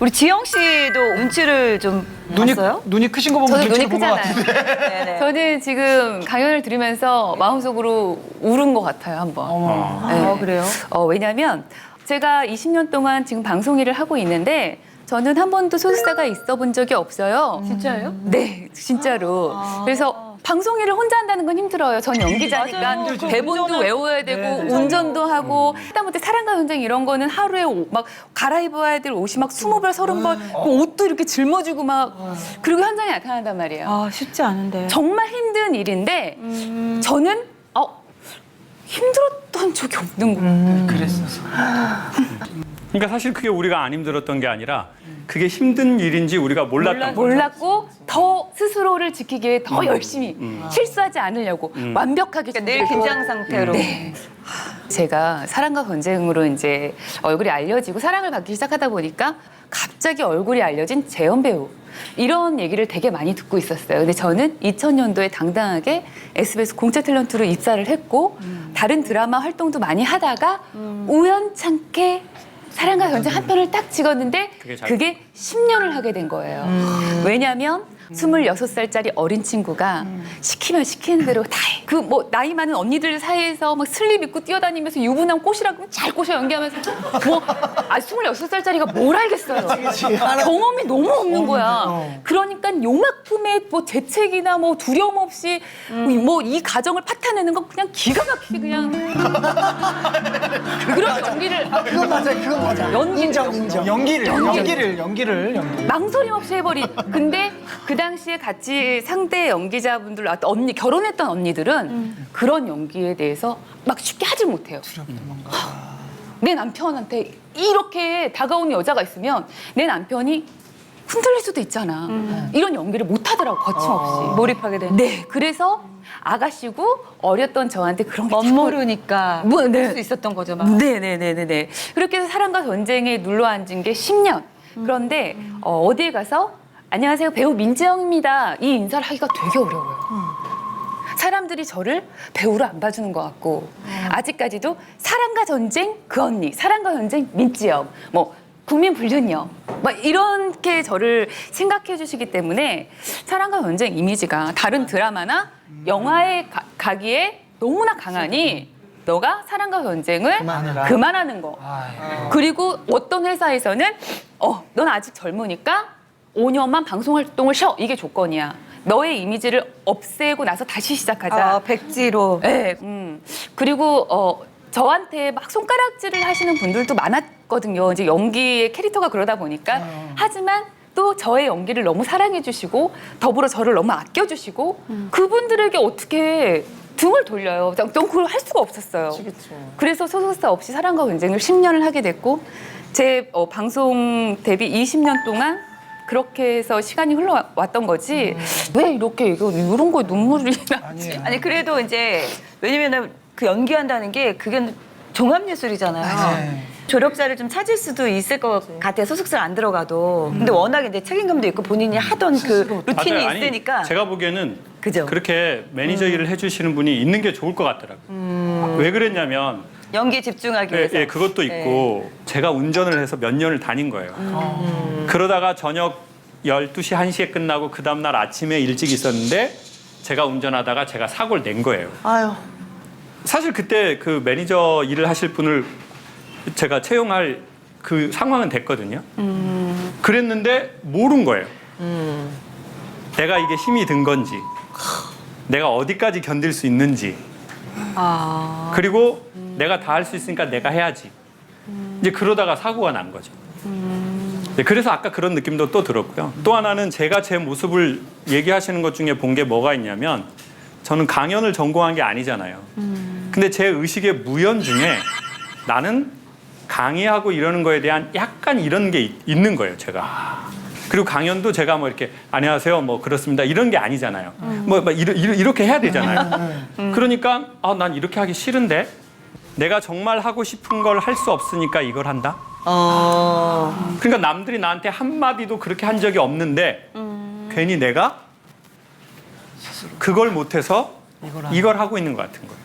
우리 지영 씨도 운치를 좀 봤어요? 눈이 크신 거 보면 저는 눈이 눈치를 본것 크잖아요. 같은데. 네네. 저는 지금 강연을 들으면서 마음속으로 울은 것 같아요, 한번. 네. 그래요? 왜냐면 제가 20년 동안 지금 방송 일을 하고 있는데 저는 한 번도 소속사가 있어 본 적이 없어요. 진짜예요? 네, 진짜로. 그래서 방송 일을 혼자 한다는 건 힘들어요. 전 연기자니까 맞아요. 그 대본도 외워야 되고 네. 운전도 하고 하다못해 사랑과 전쟁 이런 거는 하루에 막 갈아입어야 될 옷이 막 20벌, 30벌 그 옷도 이렇게 짊어지고 막 그리고 현장에 나타난단 말이에요. 쉽지 않은데. 정말 힘든 일인데 저는 힘들었던 적이 없는 거예요. 그랬었어. 그러니까 사실 그게 우리가 안 힘들었던 게 아니라 그게 힘든 일인지 우리가 몰랐던 거예요. 몰랐고 더 스스로를 지키기 위해 더 열심히 실수하지 않으려고 완벽하게 늘 긴장 상태로. 네. 제가 사랑과 전쟁으로 이제 얼굴이 알려지고 사랑을 받기 시작하다 보니까 갑자기 얼굴이 알려진 재현 배우 이런 얘기를 되게 많이 듣고 있었어요. 근데 저는 2000년도에 당당하게 SBS 공채 탤런트로 입사를 했고 다른 드라마 활동도 많이 하다가 우연찮게 사랑과 전쟁 한 편을 딱 찍었는데 그게 10년을 하게 된 거예요. 왜냐면 26살짜리 어린 친구가 시키면 시키는 대로 다 해. 그 뭐 나이 많은 언니들 사이에서 막 슬립 입고 뛰어다니면서 유부남 꼬시라고 잘 꼬셔 연기하면서 26살짜리가 뭘 알겠어요. 경험이 너무 없는 거야. 그러니까 요만큼의 뭐 재책이나 뭐 두려움 없이 뭐 이 가정을 파탄내는 건 그냥 기가 막히게 그냥 그런 연기를 그건 맞아요. 그건 맞아. 인정. 연기를. 망설임 없이 해버린. 근데 그 당시에 같이 상대 연기자분들 언니 결혼했던 언니들은 그런 연기에 대해서 막 쉽게 하질 못해요. 내 남편한테 이렇게 다가오는 여자가 있으면 내 남편이 흔들릴 수도 있잖아. 이런 연기를 못 하더라고 거침없이. 몰입하게 되는. 네, 그래서 아가씨고 어렸던 저한테 그런 게 자꾸 멋모르니까 뭐, 네. 할 수 있었던 거죠. 막. 네네네네. 그렇게 해서 사랑과 전쟁에 눌러앉은 게 10년. 그런데 어디에 가서 안녕하세요 배우 민지영입니다. 이 인사를 하기가 되게 어려워요. 사람들이 저를 배우로 안 봐주는 것 같고 아직까지도 사랑과 전쟁 그 언니, 사랑과 전쟁 민지영, 뭐 국민 불륜녀 막 이렇게 저를 생각해 주시기 때문에 사랑과 전쟁 이미지가 다른 드라마나 영화에 가기에 너무나 강하니 너가 사랑과 전쟁을 그만하는 거. 그리고 어떤 회사에서는 넌 아직 젊으니까 5년만 방송 활동을 쉬어. 이게 조건이야. 너의 이미지를 없애고 나서 다시 시작하자. 백지로. 네. 그리고 저한테 막 손가락질을 하시는 분들도 많았거든요. 이제 연기의 캐릭터가 그러다 보니까. 하지만 또 저의 연기를 너무 사랑해 주시고 더불어 저를 너무 아껴 주시고 그분들에게 어떻게 등을 돌려요. 전 그걸 할 수가 없었어요. 그래서 소속사 없이 사랑과 전쟁을 10년을 하게 됐고 제 방송 데뷔 20년 동안 그렇게 해서 시간이 흘러왔던 거지. 왜 이렇게 이런 거에 눈물이 나지? 아니 그래도 이제 왜냐면은 그 연기한다는 게 그게 종합예술이잖아요. 조력자를 좀 찾을 수도 있을 것 같아요. 소속사를 안 들어가도. 근데 워낙 이제 책임감도 있고 본인이 하던 그 루틴이 맞아요. 아니, 있으니까. 제가 보기에는 그죠? 그렇게 매니저 일을 해주시는 분이 있는 게 좋을 것 같더라고요. 왜 그랬냐면 연기에 집중하기 위해서. 그것도 있고 제가 운전을 해서 몇 년을 다닌 거예요. 그러다가 저녁 12시, 1시에 끝나고 그 다음날 아침에 일찍 있었는데 제가 운전하다가 제가 사고를 낸 거예요. 아유. 사실 그때 그 매니저 일을 하실 분을 제가 채용할 그 상황은 됐거든요. 그랬는데 모른 거예요. 내가 이게 힘이 든 건지, 내가 어디까지 견딜 수 있는지, 그리고 내가 다 할 수 있으니까 내가 해야지. 이제 그러다가 사고가 난 거죠. 네, 그래서 아까 그런 느낌도 또 들었고요. 또 하나는 제가 제 모습을 얘기하시는 것 중에 본 게 뭐가 있냐면 저는 강연을 전공한 게 아니잖아요. 근데 제 의식의 무연 중에 나는 강의하고 이러는 거에 대한 약간 이런 게 있는 거예요, 제가. 그리고 강연도 제가 뭐 이렇게 안녕하세요, 뭐 그렇습니다 이런 게 아니잖아요. 뭐 이렇게 해야 되잖아요. 그러니까 난 이렇게 하기 싫은데 내가 정말 하고 싶은 걸 할 수 없으니까 이걸 한다. 그러니까 남들이 나한테 한마디도 그렇게 한 적이 없는데 괜히 내가 그걸 못해서 이걸 하고 있는 것 같은 거예요.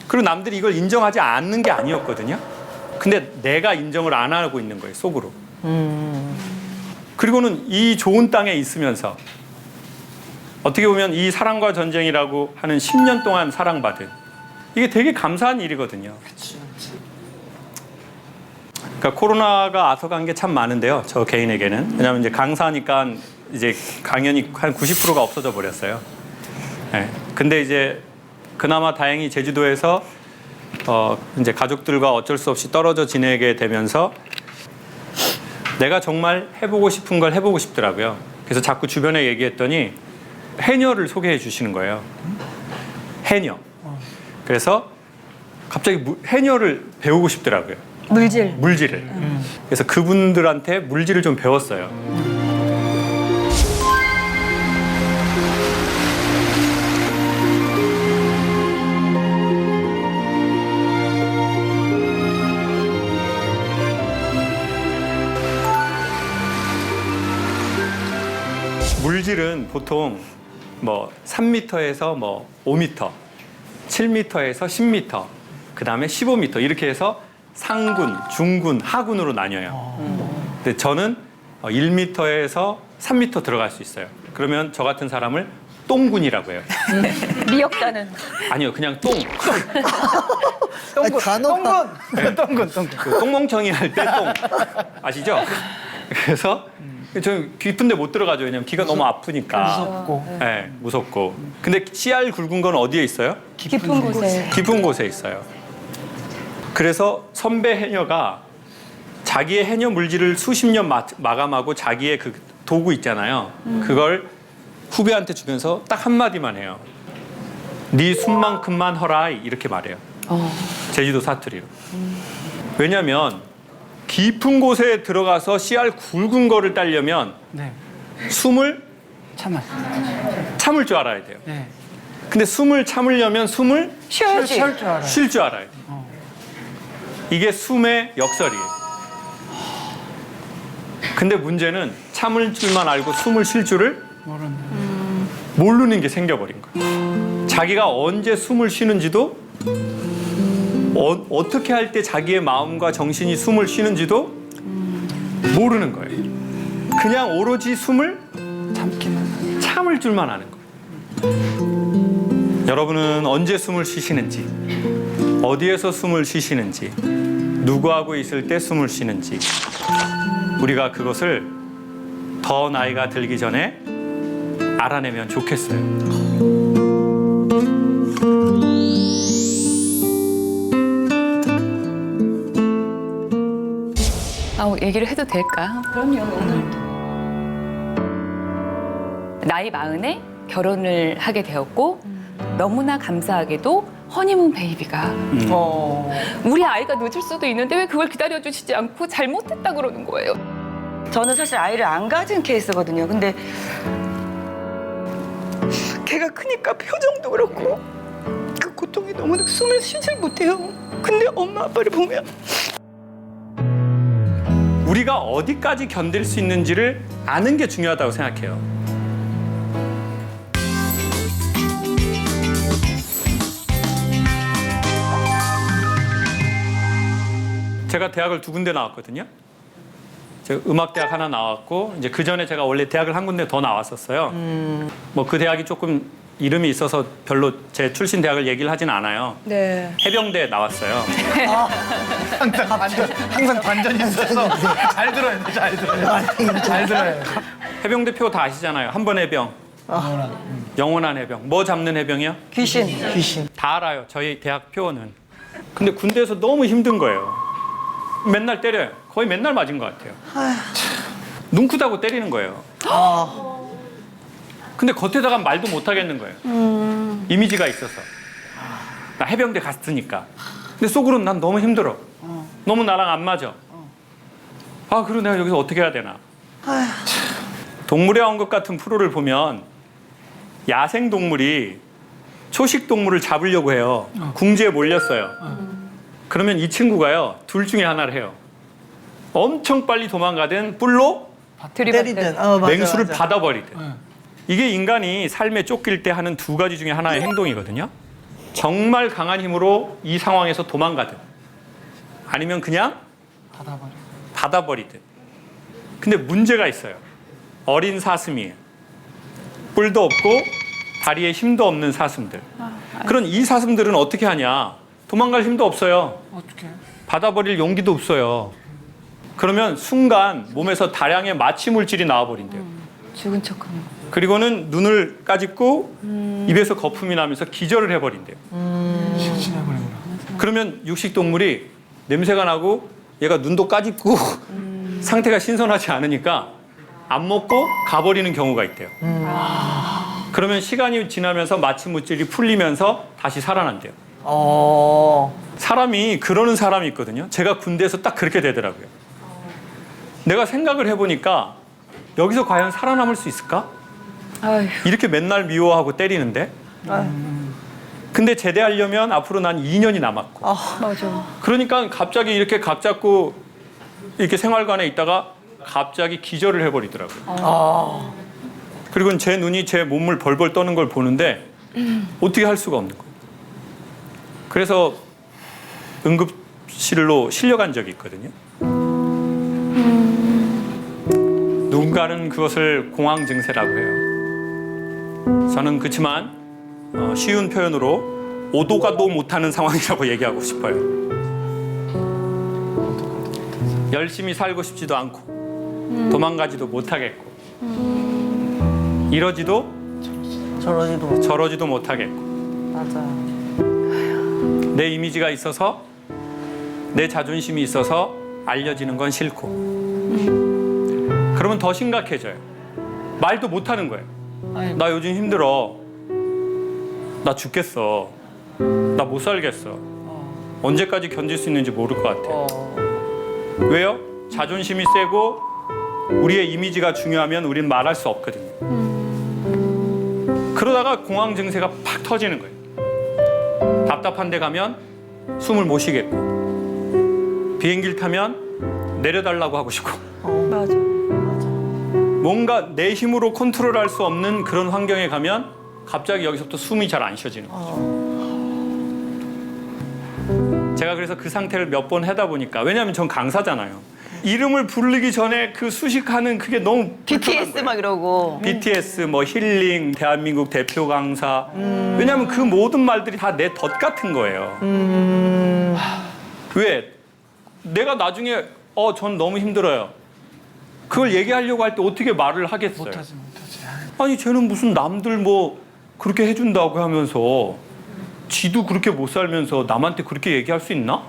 그리고 남들이 이걸 인정하지 않는 게 아니었거든요. 근데 내가 인정을 안 하고 있는 거예요, 속으로. 그리고는 이 좋은 땅에 있으면서 어떻게 보면 이 사랑과 전쟁이라고 하는 10년 동안 사랑받은 이게 되게 감사한 일이거든요. 그러니까 코로나가 앗아간 게 참 많은데요, 저 개인에게는. 왜냐하면 이제 강사니까 이제 강연이 한 90%가 없어져 버렸어요. 네. 근데 이제 그나마 다행히 제주도에서 이제 가족들과 어쩔 수 없이 떨어져 지내게 되면서 내가 정말 해보고 싶은 걸 해보고 싶더라고요. 그래서 자꾸 주변에 얘기했더니 해녀를 소개해 주시는 거예요. 해녀. 그래서 갑자기 해녀를 배우고 싶더라고요. 물질을. 그래서 그분들한테 물질을 좀 배웠어요. 물질은 보통 뭐 3m에서 뭐 5m, 7m에서 10m, 그 다음에 15m 이렇게 해서 상군, 중군, 하군으로 나뉘어요. 근데 저는 1m에서 3m 들어갈 수 있어요. 그러면 저 같은 사람을 똥군이라고 해요. 미역다는. 아니요, 그냥 똥. 아니, 단어가. 똥군. 그 똥멍청이 할 때 똥. 아시죠? 그래서 저는 깊은데 못 들어가죠. 왜냐면 귀가 너무 아프니까. 무섭고. 네, 무섭고. 근데 씨알 굵은 건 어디에 있어요? 깊은 곳에. 깊은 곳에 있어요. 그래서 선배 해녀가 자기의 해녀 물질을 수십 년 마감하고 자기의 그 도구 있잖아요. 그걸 후배한테 주면서 딱 한마디만 해요. 네 숨만큼만 허라이 이렇게 말해요. 제주도 사투리로. 왜냐면 깊은 곳에 들어가서 씨알 굵은 거를 따려면 네. 숨을 참을 줄 알아야 돼요. 네. 근데 숨을 참으려면 숨을 쉬어야지. 쉴 줄 알아요. 쉴 줄 알아야 돼요. 이게 숨의 역설이에요. 근데 문제는 참을 줄만 알고 숨을 쉴 줄을 모르는 게 생겨버린 거예요. 자기가 언제 숨을 쉬는지도 어떻게 할 때 자기의 마음과 정신이 숨을 쉬는지도 모르는 거예요. 그냥 오로지 숨을 참을 줄만 아는 거예요. 여러분은 언제 숨을 쉬시는지, 어디에서 숨을 쉬시는지, 누구하고 있을 때 숨을 쉬는지, 우리가 그것을 더 나이가 들기 전에 알아내면 좋겠어요. 얘기를 해도 될까? 그럼요, 오늘. 나이 40에 결혼을 하게 되었고 너무나 감사하게도 허니문 베이비가 우리 아이가 늦을 수도 있는데 왜 그걸 기다려주시지 않고 잘못했다 그러는 거예요. 저는 사실 아이를 안 가진 케이스거든요. 근데 걔가 크니까 표정도 그렇고 그 고통이 너무 숨을 쉬질 못해요. 근데 엄마 아빠를 보면 우리가 어디까지 견딜 수 있는지를 아는 게 중요하다고 생각해요. 제가 대학을 2군데 나왔거든요. 제가 음악대학 하나 나왔고 이제 그 전에 제가 원래 대학을 한 군데 더 나왔었어요. 뭐 그 대학이 조금 이름이 있어서 별로 제 출신 대학을 얘기를 하진 않아요. 네. 해병대 나왔어요. 항상 반전이 있어서 잘 들어야 돼, 잘 들어야 돼. 잘 들어야 돼. 해병대 표 다 아시잖아요. 한 번 해병, 영원한 해병. 뭐 잡는 해병이요? 귀신. 다 알아요. 저희 대학 표는. 근데 군대에서 너무 힘든 거예요. 맨날 때려요. 거의 맨날 맞은 것 같아요. 눈 크다고 때리는 거예요. 근데 겉에다가 말도 못 하겠는 거예요. 이미지가 있어서. 나 해병대 갔으니까. 근데 속으로는 난 너무 힘들어. 너무 나랑 안 맞아. 아, 그리고 내가 여기서 어떻게 해야 되나. 동물의 왕국 같은 프로를 보면 야생 동물이 초식 동물을 잡으려고 해요. 궁지에 몰렸어요. 그러면 이 친구가요, 둘 중에 하나를 해요. 엄청 빨리 도망가든 뿔로 때리든. 맞아, 맹수를 맞아. 받아버리든. 이게 인간이 삶에 쫓길 때 하는 두 가지 중에 하나의 행동이거든요. 정말 강한 힘으로 이 상황에서 도망가든 아니면 그냥 받아버리든. 근데 문제가 있어요. 어린 사슴이에요. 뿔도 없고 다리에 힘도 없는 사슴들. 그런 이 사슴들은 어떻게 하냐? 도망갈 힘도 없어요. 받아버릴 용기도 없어요. 그러면 순간 몸에서 다량의 마취 물질이 나와버린대요. 죽은 척하는 거. 그리고는 눈을 까짓고 입에서 거품이 나면서 기절을 해버린대요. 그러면 육식동물이 냄새가 나고 얘가 눈도 까짓고 상태가 신선하지 않으니까 안 먹고 가버리는 경우가 있대요. 그러면 시간이 지나면서 마취 물질이 풀리면서 다시 살아난대요. 사람이 그러는 사람이 있거든요. 제가 군대에서 딱 그렇게 되더라고요. 내가 생각을 해보니까 여기서 과연 살아남을 수 있을까? 아휴. 이렇게 맨날 미워하고 때리는데. 근데 제대하려면 앞으로 난 2년이 남았고. 맞아. 그러니까 갑자기 이렇게 각 잡고 이렇게 생활관에 있다가 갑자기 기절을 해버리더라고요. 그리고 제 눈이 제 몸을 벌벌 떠는 걸 보는데 어떻게 할 수가 없는 거예요. 그래서 응급실로 실려간 적이 있거든요. 누군가는 그것을 공황 증세라고 해요. 저는 그렇지만 쉬운 표현으로 오도가도 못하는 상황이라고 얘기하고 싶어요. 열심히 살고 싶지도 않고 도망가지도 못하겠고 이러지도 저러지도 못하겠고 내 이미지가 있어서 내 자존심이 있어서 알려지는 건 싫고 그러면 더 심각해져요. 말도 못하는 거예요. 나 요즘 힘들어. 나 죽겠어. 나 못 살겠어. 언제까지 견딜 수 있는지 모를 것 같아. 왜요? 자존심이 세고 우리의 이미지가 중요하면 우린 말할 수 없거든요. 그러다가 공황 증세가 팍 터지는 거예요. 답답한 데 가면 숨을 못 쉬겠고 비행기를 타면 내려달라고 하고 싶고 맞아. 뭔가 내 힘으로 컨트롤할 수 없는 그런 환경에 가면 갑자기 여기서부터 숨이 잘 안 쉬어지는 거죠. 제가 그래서 그 상태를 몇 번 하다 보니까 왜냐하면 전 강사잖아요. 이름을 부르기 전에 그 수식하는 그게 너무 BTS 막 이러고. BTS, 뭐 힐링, 대한민국 대표 강사. 왜냐하면 그 모든 말들이 다 내 덫 같은 거예요. 왜? 내가 나중에 전 너무 힘들어요. 그걸 얘기하려고 할 때 어떻게 말을 하겠어요? 못하지. 아니 쟤는 무슨 남들 뭐 그렇게 해준다고 하면서 지도 그렇게 못 살면서 남한테 그렇게 얘기할 수 있나?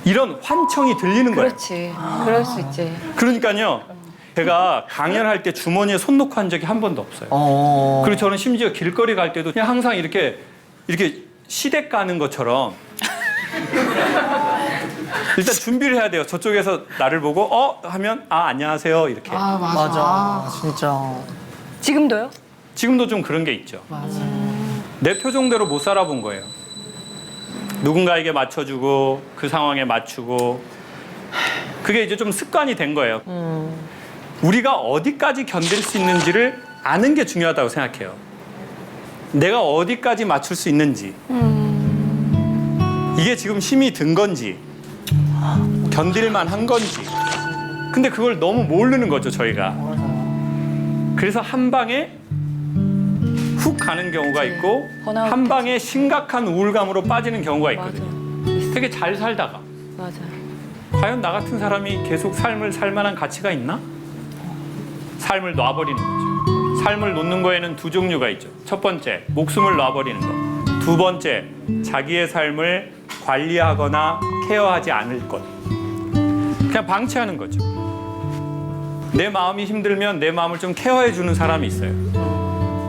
이런 환청이 들리는 거예요. 그렇지. 그럴 수 있지. 그러니까요. 제가 강연할 때 주머니에 손 놓고 한 적이 한 번도 없어요. 그리고 저는 심지어 길거리 갈 때도 그냥 항상 이렇게 시댁 가는 것처럼 일단 준비를 해야 돼요. 저쪽에서 나를 보고 하면 안녕하세요 이렇게. 맞아. 진짜. 지금도요? 지금도 좀 그런 게 있죠. 내 표정대로 못 살아본 거예요. 누군가에게 맞춰주고 그 상황에 맞추고 그게 이제 좀 습관이 된 거예요. 우리가 어디까지 견딜 수 있는지를 아는 게 중요하다고 생각해요. 내가 어디까지 맞출 수 있는지 이게 지금 힘이 든 건지 견딜만 한 건지 근데 그걸 너무 모르는 거죠, 저희가. 그래서 한 방에 훅 가는 경우가 있고 번아웃 한 방에 심각한 우울감으로 빠지는 경우가 있거든요. 되게 잘 살다가 맞아요. 과연 나 같은 사람이 계속 삶을 살 만한 가치가 있나? 삶을 놔버리는 거죠. 삶을 놓는 거에는 두 종류가 있죠. 첫 번째, 목숨을 놔버리는 것. 두 번째, 자기의 삶을 관리하거나 케어하지 않을 것. 그냥 방치하는 거죠. 내 마음이 힘들면 내 마음을 좀 케어해 주는 사람이 있어요.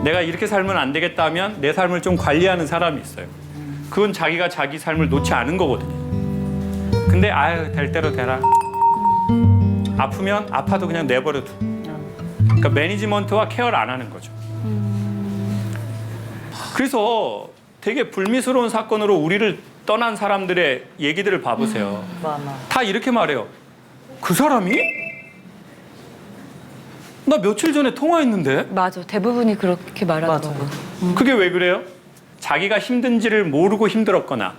내가 이렇게 살면 안 되겠다 하면 내 삶을 좀 관리하는 사람이 있어요. 그건 자기가 자기 삶을 놓지 않은 거거든요. 근데 아유, 될 대로 되라. 아프면 아파도 그냥 내버려둬. 그러니까 매니지먼트와 케어를 안 하는 거죠. 그래서 되게 불미스러운 사건으로 우리를 떠난 사람들의 얘기들을 봐보세요. 다 이렇게 말해요. 그 사람이? 나 며칠 전에 통화했는데? 맞아. 대부분이 그렇게 말하더라고요. 그게 왜 그래요? 자기가 힘든지를 모르고 힘들었거나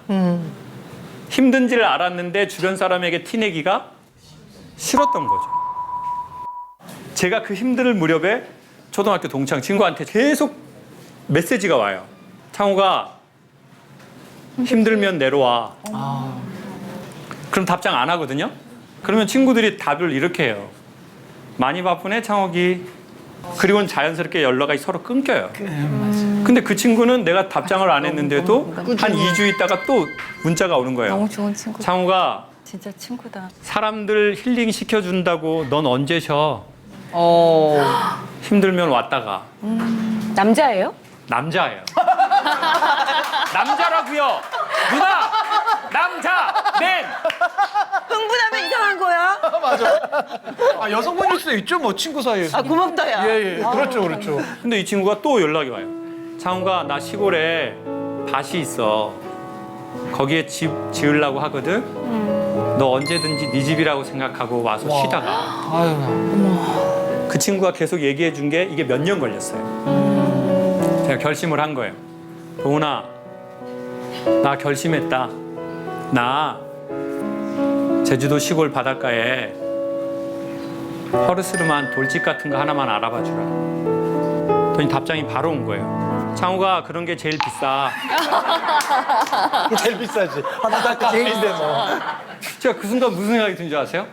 힘든지를 알았는데 주변 사람에게 티내기가 싫었던 거죠. 제가 그 힘들 무렵에 초등학교 동창 친구한테 계속 메시지가 와요. 창호가 힘들면 내려와. 그럼 답장 안 하거든요. 그러면 친구들이 답을 이렇게 해요. 많이 바쁘네 창호기. 그리고는 자연스럽게 연락이 서로 끊겨요. 근데 그 친구는 내가 답장을 안 했는데도 한 2주 있다가 또 문자가 오는 거예요. 너무 좋은 친구. 창호가 진짜 친구다. 사람들 힐링 시켜준다고 넌 언제 쉬어? 힘들면 왔다가. 남자예요? 남자예요. 남자라고요. 누나. 남자. 맨. 흥분하면 이상한 거야? 아, 여성분일 수도 있죠, 뭐 친구 사이에서. 아, 고맙다, 야. 예, 예. 그렇죠, 그렇죠. 근데 이 친구가 또 연락이 와요. 창호가 나 시골에 밭이 있어. 거기에 집 지으려고 하거든. 너 언제든지 네 집이라고 생각하고 와서 쉬다가. 아유. 그 친구가 계속 얘기해 준 게 이게 몇 년 걸렸어요. 제가 결심을 한 거예요. 도훈아, 나 결심했다. 나 제주도 시골 바닷가에 허르스름한 돌집 같은 거 하나만 알아봐 주라. 그랬더니 답장이 바로 온 거예요. 창호가 그런 게 제일 비싸. 제일 비싸지. 바닷가 제일인데 뭐. 제가 그 순간 무슨 생각이 든 줄 아세요?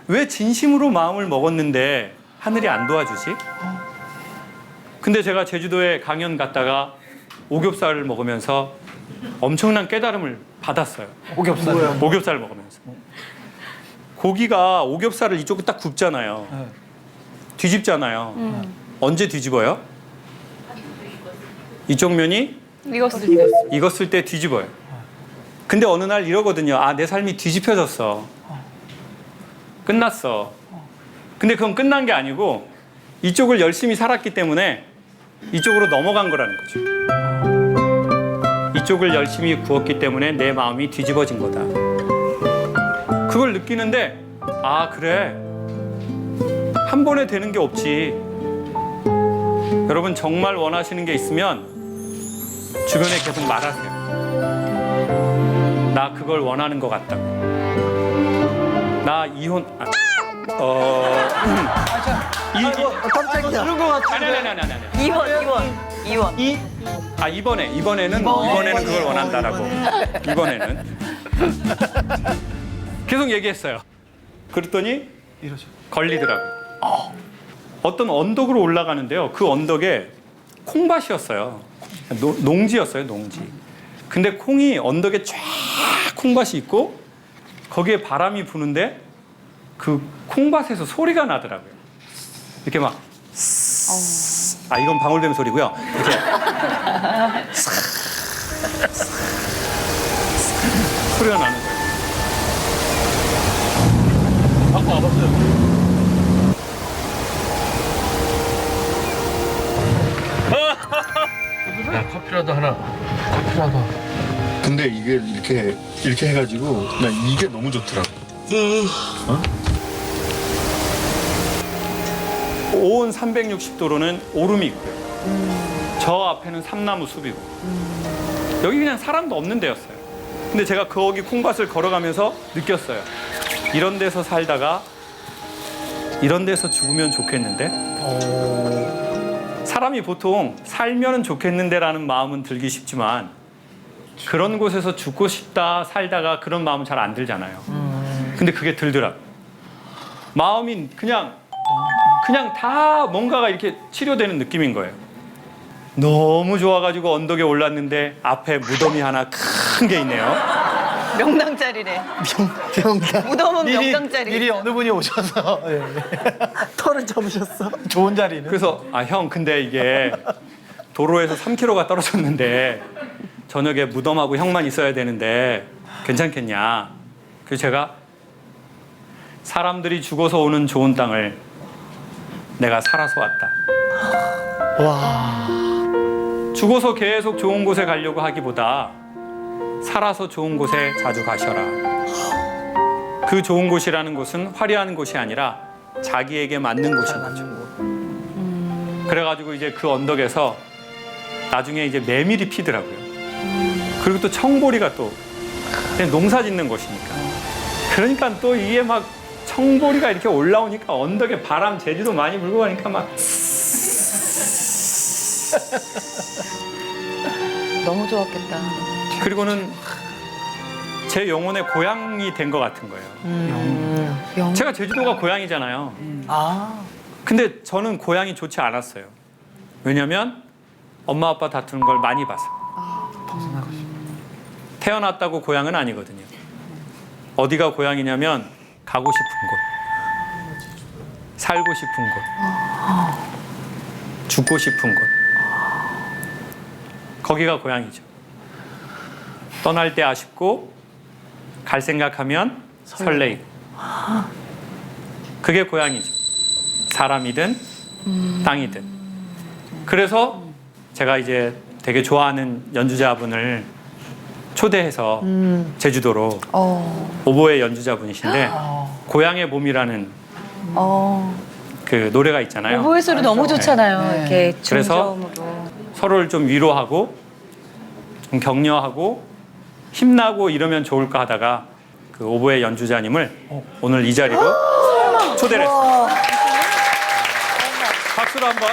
왜 진심으로 마음을 먹었는데 하늘이 안 도와주지? 근데 제가 제주도에 강연 갔다가 오겹살을 먹으면서 엄청난 깨달음을 받았어요. 오겹살. 오겹살을 먹으면서. 고기가 오겹살을 이쪽으로 딱 굽잖아요. 뒤집잖아요. 언제 뒤집어요? 이쪽 면이 익었을 때 뒤집어요. 근데 어느 날 이러거든요. 아, 내 삶이 뒤집혀졌어. 끝났어. 근데 그건 끝난 게 아니고 이쪽을 열심히 살았기 때문에 이쪽으로 넘어간 거라는 거죠. 이쪽을 열심히 구웠기 때문에 내 마음이 뒤집어진 거다. 그걸 느끼는데 아, 그래. 한 번에 되는 게 없지. 여러분 정말 원하시는 게 있으면 주변에 계속 말하세요. 나 그걸 원하는 것 같다고. 나 이혼. 깜짝이야. 아니. 이번에는 그걸 원한다라고. 이번에는 계속 얘기했어요. 그랬더니 걸리더라고요. 어떤 언덕으로 올라가는데요. 그 언덕에 콩밭이었어요. 농지였어요, 농지. 근데 콩이 언덕에 쫙 콩밭이 있고 거기에 바람이 부는데 그 콩밭에서 소리가 나더라고요. 이렇게 막 아, 이건 방울뱀 소리고요. 이렇게 소리가 나는 거예요. 갖고 와봤어요. 커피라도 하나. 커피라도. 근데 이게 이렇게 해가지고 난 이게 너무 좋더라고. 온 360도로는 오름이 있고요. 저 앞에는 삼나무 숲이고. 여기 그냥 사람도 없는 데였어요. 근데 제가 거기 콩밭을 걸어가면서 느꼈어요. 이런 데서 살다가 이런 데서 죽으면 좋겠는데? 사람이 보통 살면은 좋겠는데라는 마음은 들기 쉽지만 그런 곳에서 죽고 싶다 살다가 그런 마음은 잘 안 들잖아요. 근데 그게 들더라고요. 마음이 그냥 다 뭔가가 이렇게 치료되는 느낌인 거예요. 너무 좋아가지고 언덕에 올랐는데 앞에 무덤이 하나 큰 게 있네요. 명당짜리래. 병가 무덤은 명당짜리. 미리 어느 분이 오셔서 털을 잡으셨어. 좋은 자리는. 그래서 형 근데 이게 도로에서 3km가 떨어졌는데 저녁에 무덤하고 형만 있어야 되는데 괜찮겠냐. 그래서 제가 사람들이 죽어서 오는 좋은 땅을 내가 살아서 왔다. 와. 죽어서 계속 좋은 곳에 가려고 하기보다 살아서 좋은 곳에 자주 가셔라. 그 좋은 곳이라는 곳은 화려한 곳이 아니라 자기에게 맞는 곳인 거죠. 그래가지고 이제 그 언덕에서 나중에 이제 메밀이 피더라고요. 그리고 또 청보리가 또 그냥 농사 짓는 곳이니까. 그러니까 또 이게 막 청보리가 이렇게 올라오니까 언덕에 바람 제주도 많이 불고 가니까 막 너무 좋았겠다. 그리고는 제 영혼의 고향이 된 것 같은 거예요. 제가 제주도가 고향이잖아요. 아. 근데 저는 고향이 좋지 않았어요. 왜냐면 엄마 아빠 다투는 걸 많이 봐서. 태어났다고 고향은 아니거든요. 어디가 고향이냐면 가고 싶은 곳, 살고 싶은 곳, 죽고 싶은 곳. 거기가 고향이죠. 떠날 때 아쉽고 갈 생각하면 설레이고. 그게 고향이죠. 사람이든 땅이든. 그래서 제가 이제 되게 좋아하는 연주자분을 초대해서 제주도로 오보의 연주자분이신데 고향의 봄이라는 그 노래가 있잖아요. 오보의 소리 너무 좋잖아요. 이렇게 그래서 중저음으로. 서로를 좀 위로하고 좀 격려하고 힘나고 이러면 좋을까 하다가 그 오보의 연주자님을 오늘 이 자리로 초대를 했습니다. 박수로 한번.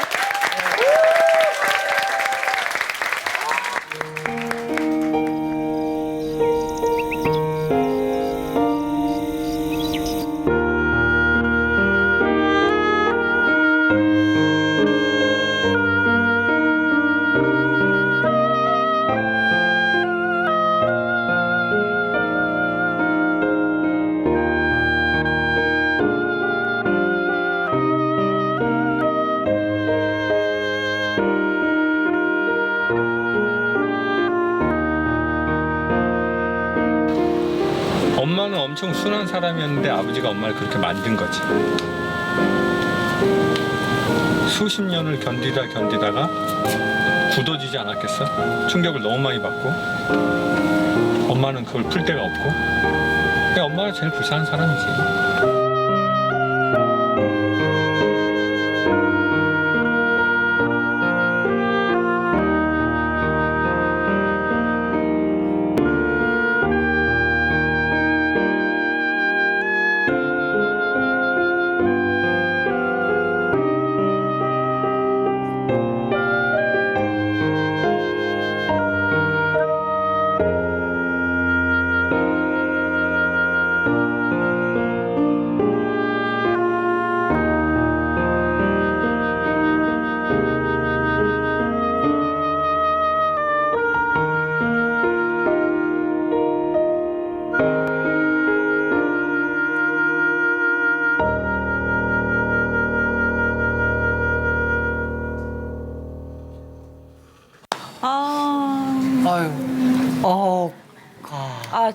엄마는 엄청 순한 사람이었는데 아버지가 엄마를 그렇게 만든 거지. 수십 년을 견디다가 굳어지지 않았겠어? 충격을 너무 많이 받고 엄마는 그걸 풀 데가 없고. 그러니까 엄마가 제일 불쌍한 사람이지.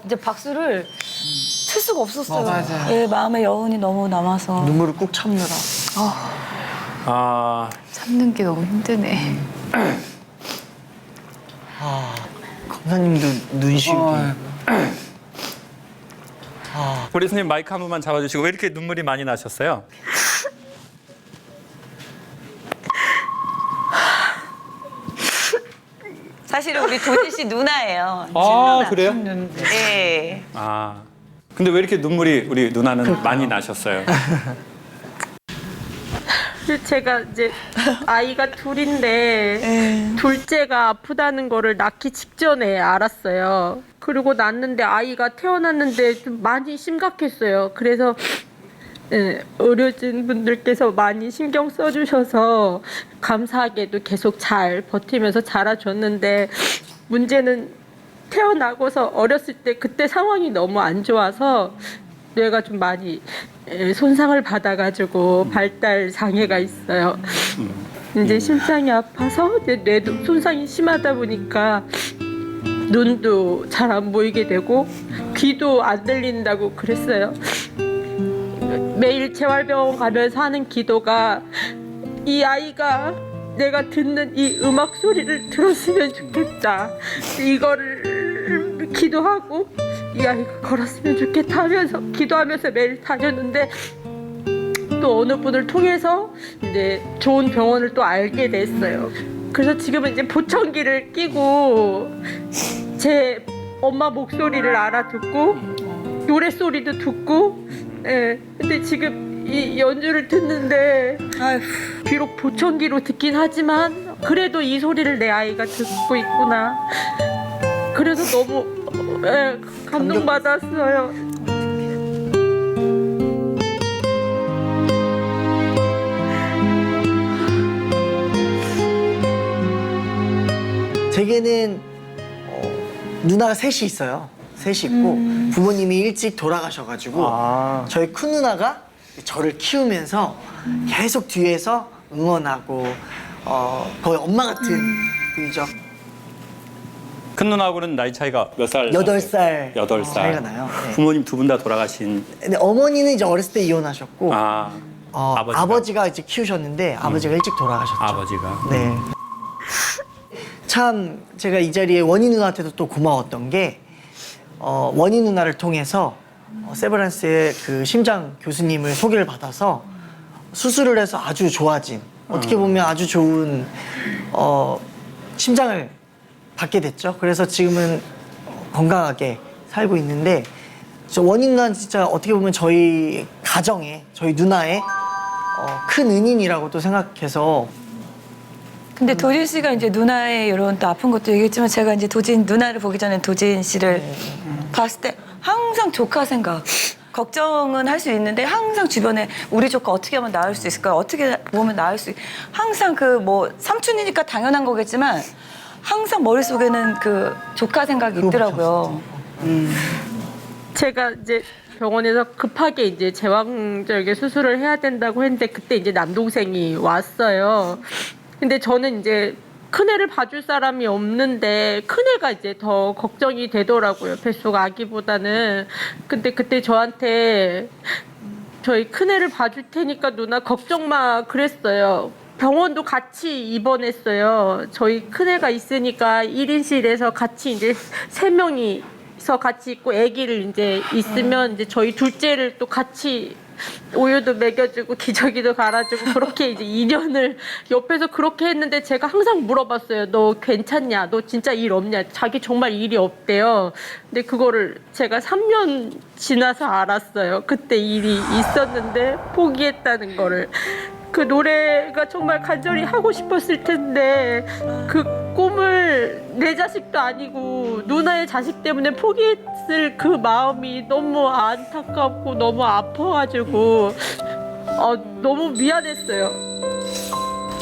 진짜 박수를 칠 수가 없었어요. 예, 마음의 여운이 너무 남아서. 눈물을 꾹 참느라. 참는 게 너무 힘드네. 검사님도 눈시울이. 우리 선생님 마이크 한 번만 잡아주시고 왜 이렇게 눈물이 많이 나셨어요? 사실은 우리 도진 씨 누나예요. 아 그래요? 네. 근데 왜 이렇게 눈물이 우리 누나는 많이 나셨어요? 제가 이제 아이가 둘인데 둘째가 아프다는 거를 낳기 직전에 알았어요. 그리고 낳는데 아이가 태어났는데 좀 많이 심각했어요. 그래서 의료진 분들께서 많이 신경 써주셔서 감사하게도 계속 잘 버티면서 자라줬는데 문제는 태어나고서 어렸을 때 그때 상황이 너무 안 좋아서 뇌가 좀 많이 손상을 받아가지고 발달 장애가 있어요. 이제 심장이 아파서 이제 뇌도 손상이 심하다 보니까 눈도 잘 안 보이게 되고 귀도 안 들린다고 그랬어요. 매일 재활병원 가면서 하는 기도가 이 아이가 내가 듣는 이 음악 소리를 들었으면 좋겠다. 이거를 기도하고 이 아이가 걸었으면 좋겠다 하면서 기도하면서 매일 다녔는데 또 어느 분을 통해서 이제 좋은 병원을 또 알게 됐어요. 그래서 지금은 이제 보청기를 끼고 제 엄마 목소리를 알아듣고 노래 소리도 듣고 근데 지금 이 연주를 듣는데 비록 보청기로 듣긴 하지만 그래도 이 소리를 내 아이가 듣고 있구나. 그래서 너무 감동받았어요. 제게는 누나가 셋이 있어요. 셋이 있고 부모님이 일찍 돌아가셔가지고 저희 큰 누나가 저를 키우면서 계속 뒤에서 응원하고 거의 엄마 같은 분이죠. 큰 누나하고는 나이 차이가 몇 살? 8살 8살 차이가 나요. 네. 부모님 두 분 다 돌아가신. 근데 어머니는 이제 어렸을 때 이혼하셨고 아버지가? 아버지가 이제 키우셨는데 아버지가 일찍 돌아가셨죠. 아버지가. 네. 참 제가 이 자리에 원희 누나한테도 또 고마웠던 게 원희 누나를 통해서 세브란스의 그 심장 교수님을 소개를 받아서 수술을 해서 아주 좋아진 어떻게 보면 아주 좋은 심장을 받게 됐죠. 그래서 지금은 건강하게 살고 있는데 저 원희 누나는 진짜 어떻게 보면 저희 가정에 저희 누나의 큰 은인이라고 또 생각해서. 근데 도진 씨가 이제 누나의 이런 또 아픈 것도 얘기했지만 제가 이제 도진 누나를 보기 전에 도진 씨를 봤을 때 항상 조카 생각 걱정은 할 수 있는데 항상 주변에 우리 조카 어떻게 하면 나을 수 있을까 어떻게 보면 나을 수 항상 그 뭐 삼촌이니까 당연한 거겠지만 항상 머릿속에는 그 조카 생각이 있더라고요. 제가 이제 병원에서 급하게 이제 제왕절개 수술을 해야 된다고 했는데 그때 이제 남동생이 왔어요. 근데 저는 이제 큰애를 봐줄 사람이 없는데 큰애가 이제 더 걱정이 되더라고요. 뱃속 아기보다는. 근데 그때 저한테 저희 큰애를 봐줄 테니까 누나 걱정 마 그랬어요. 병원도 같이 입원했어요. 저희 큰애가 있으니까 1인실에서 같이 이제 3명이서 같이 있고 아기를 이제 있으면 이제 저희 둘째를 또 같이 우유도 먹여주고 기저귀도 갈아주고 그렇게 이제 2년을 옆에서 그렇게 했는데 제가 항상 물어봤어요. 너 괜찮냐? 너 진짜 일 없냐? 자기 정말 일이 없대요. 근데 그거를 제가 3년 지나서 알았어요. 그때 일이 있었는데 포기했다는 거를. 그 노래가 정말 간절히 하고 싶었을 텐데 그 꿈을 내 자식도 아니고 누나의 자식 때문에 포기했을 그 마음이 너무 안타깝고 너무 아파가지고 너무 미안했어요.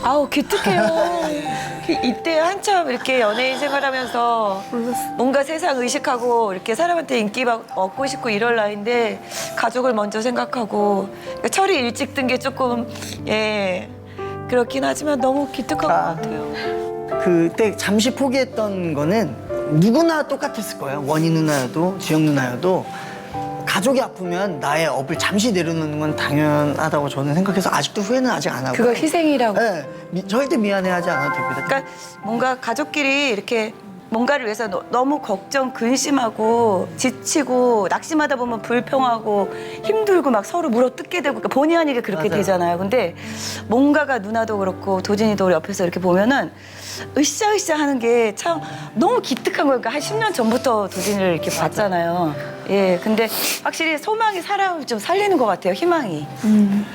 아우 기특해요. 이때 한참 이렇게 연예인 생활하면서 뭔가 세상 의식하고 이렇게 사람한테 인기 얻고 싶고 이럴 나이인데 가족을 먼저 생각하고 철이 일찍 든 게 조금 그렇긴 하지만 너무 기특한 것 같아요. 그때 잠시 포기했던 거는 누구나 똑같았을 거예요. 원희 누나여도 주영 누나여도 가족이 아프면 나의 업을 잠시 내려놓는 건 당연하다고 저는 생각해서 아직도 후회는 아직 안 하고. 그걸 희생이라고. 네, 절대 미안해하지 않아도 됩니다. 그러니까 뭔가 가족끼리 이렇게 뭔가를 위해서 너무 걱정, 근심하고 지치고 낙심하다 보면 불평하고 힘들고 막 서로 물어뜯게 되고 그러니까 본의 아니게 그렇게 맞아요. 되잖아요. 근데 뭔가가 누나도 그렇고 도진이도 옆에서 이렇게 보면은 으쌰으쌰 하는 게 참 너무 기특한 거예요. 그러니까 한 10년 전부터 도진이를 이렇게 봤잖아요. 예, 근데 확실히 소망이 사람을 좀 살리는 것 같아요. 희망이.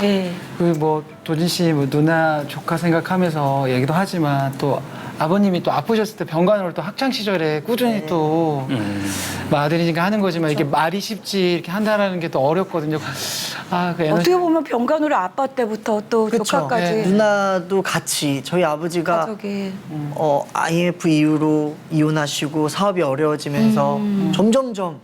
예. 그 뭐 도진 씨 뭐 누나 조카 생각하면서 얘기도 하지만 또 아버님이 또 아프셨을 때 병간호를 또 학창 시절에 꾸준히 또 뭐 아들이니까 하는 거지만 이게 말이 쉽지 이렇게 한다라는 게 또 어렵거든요. 아, 그 어떻게 보면 병간호를 아빠 때부터 또 그쵸. 조카까지. 네. 누나도 같이 저희 아버지가 가족이. IMF 이후로 이혼하시고 사업이 어려워지면서 점점점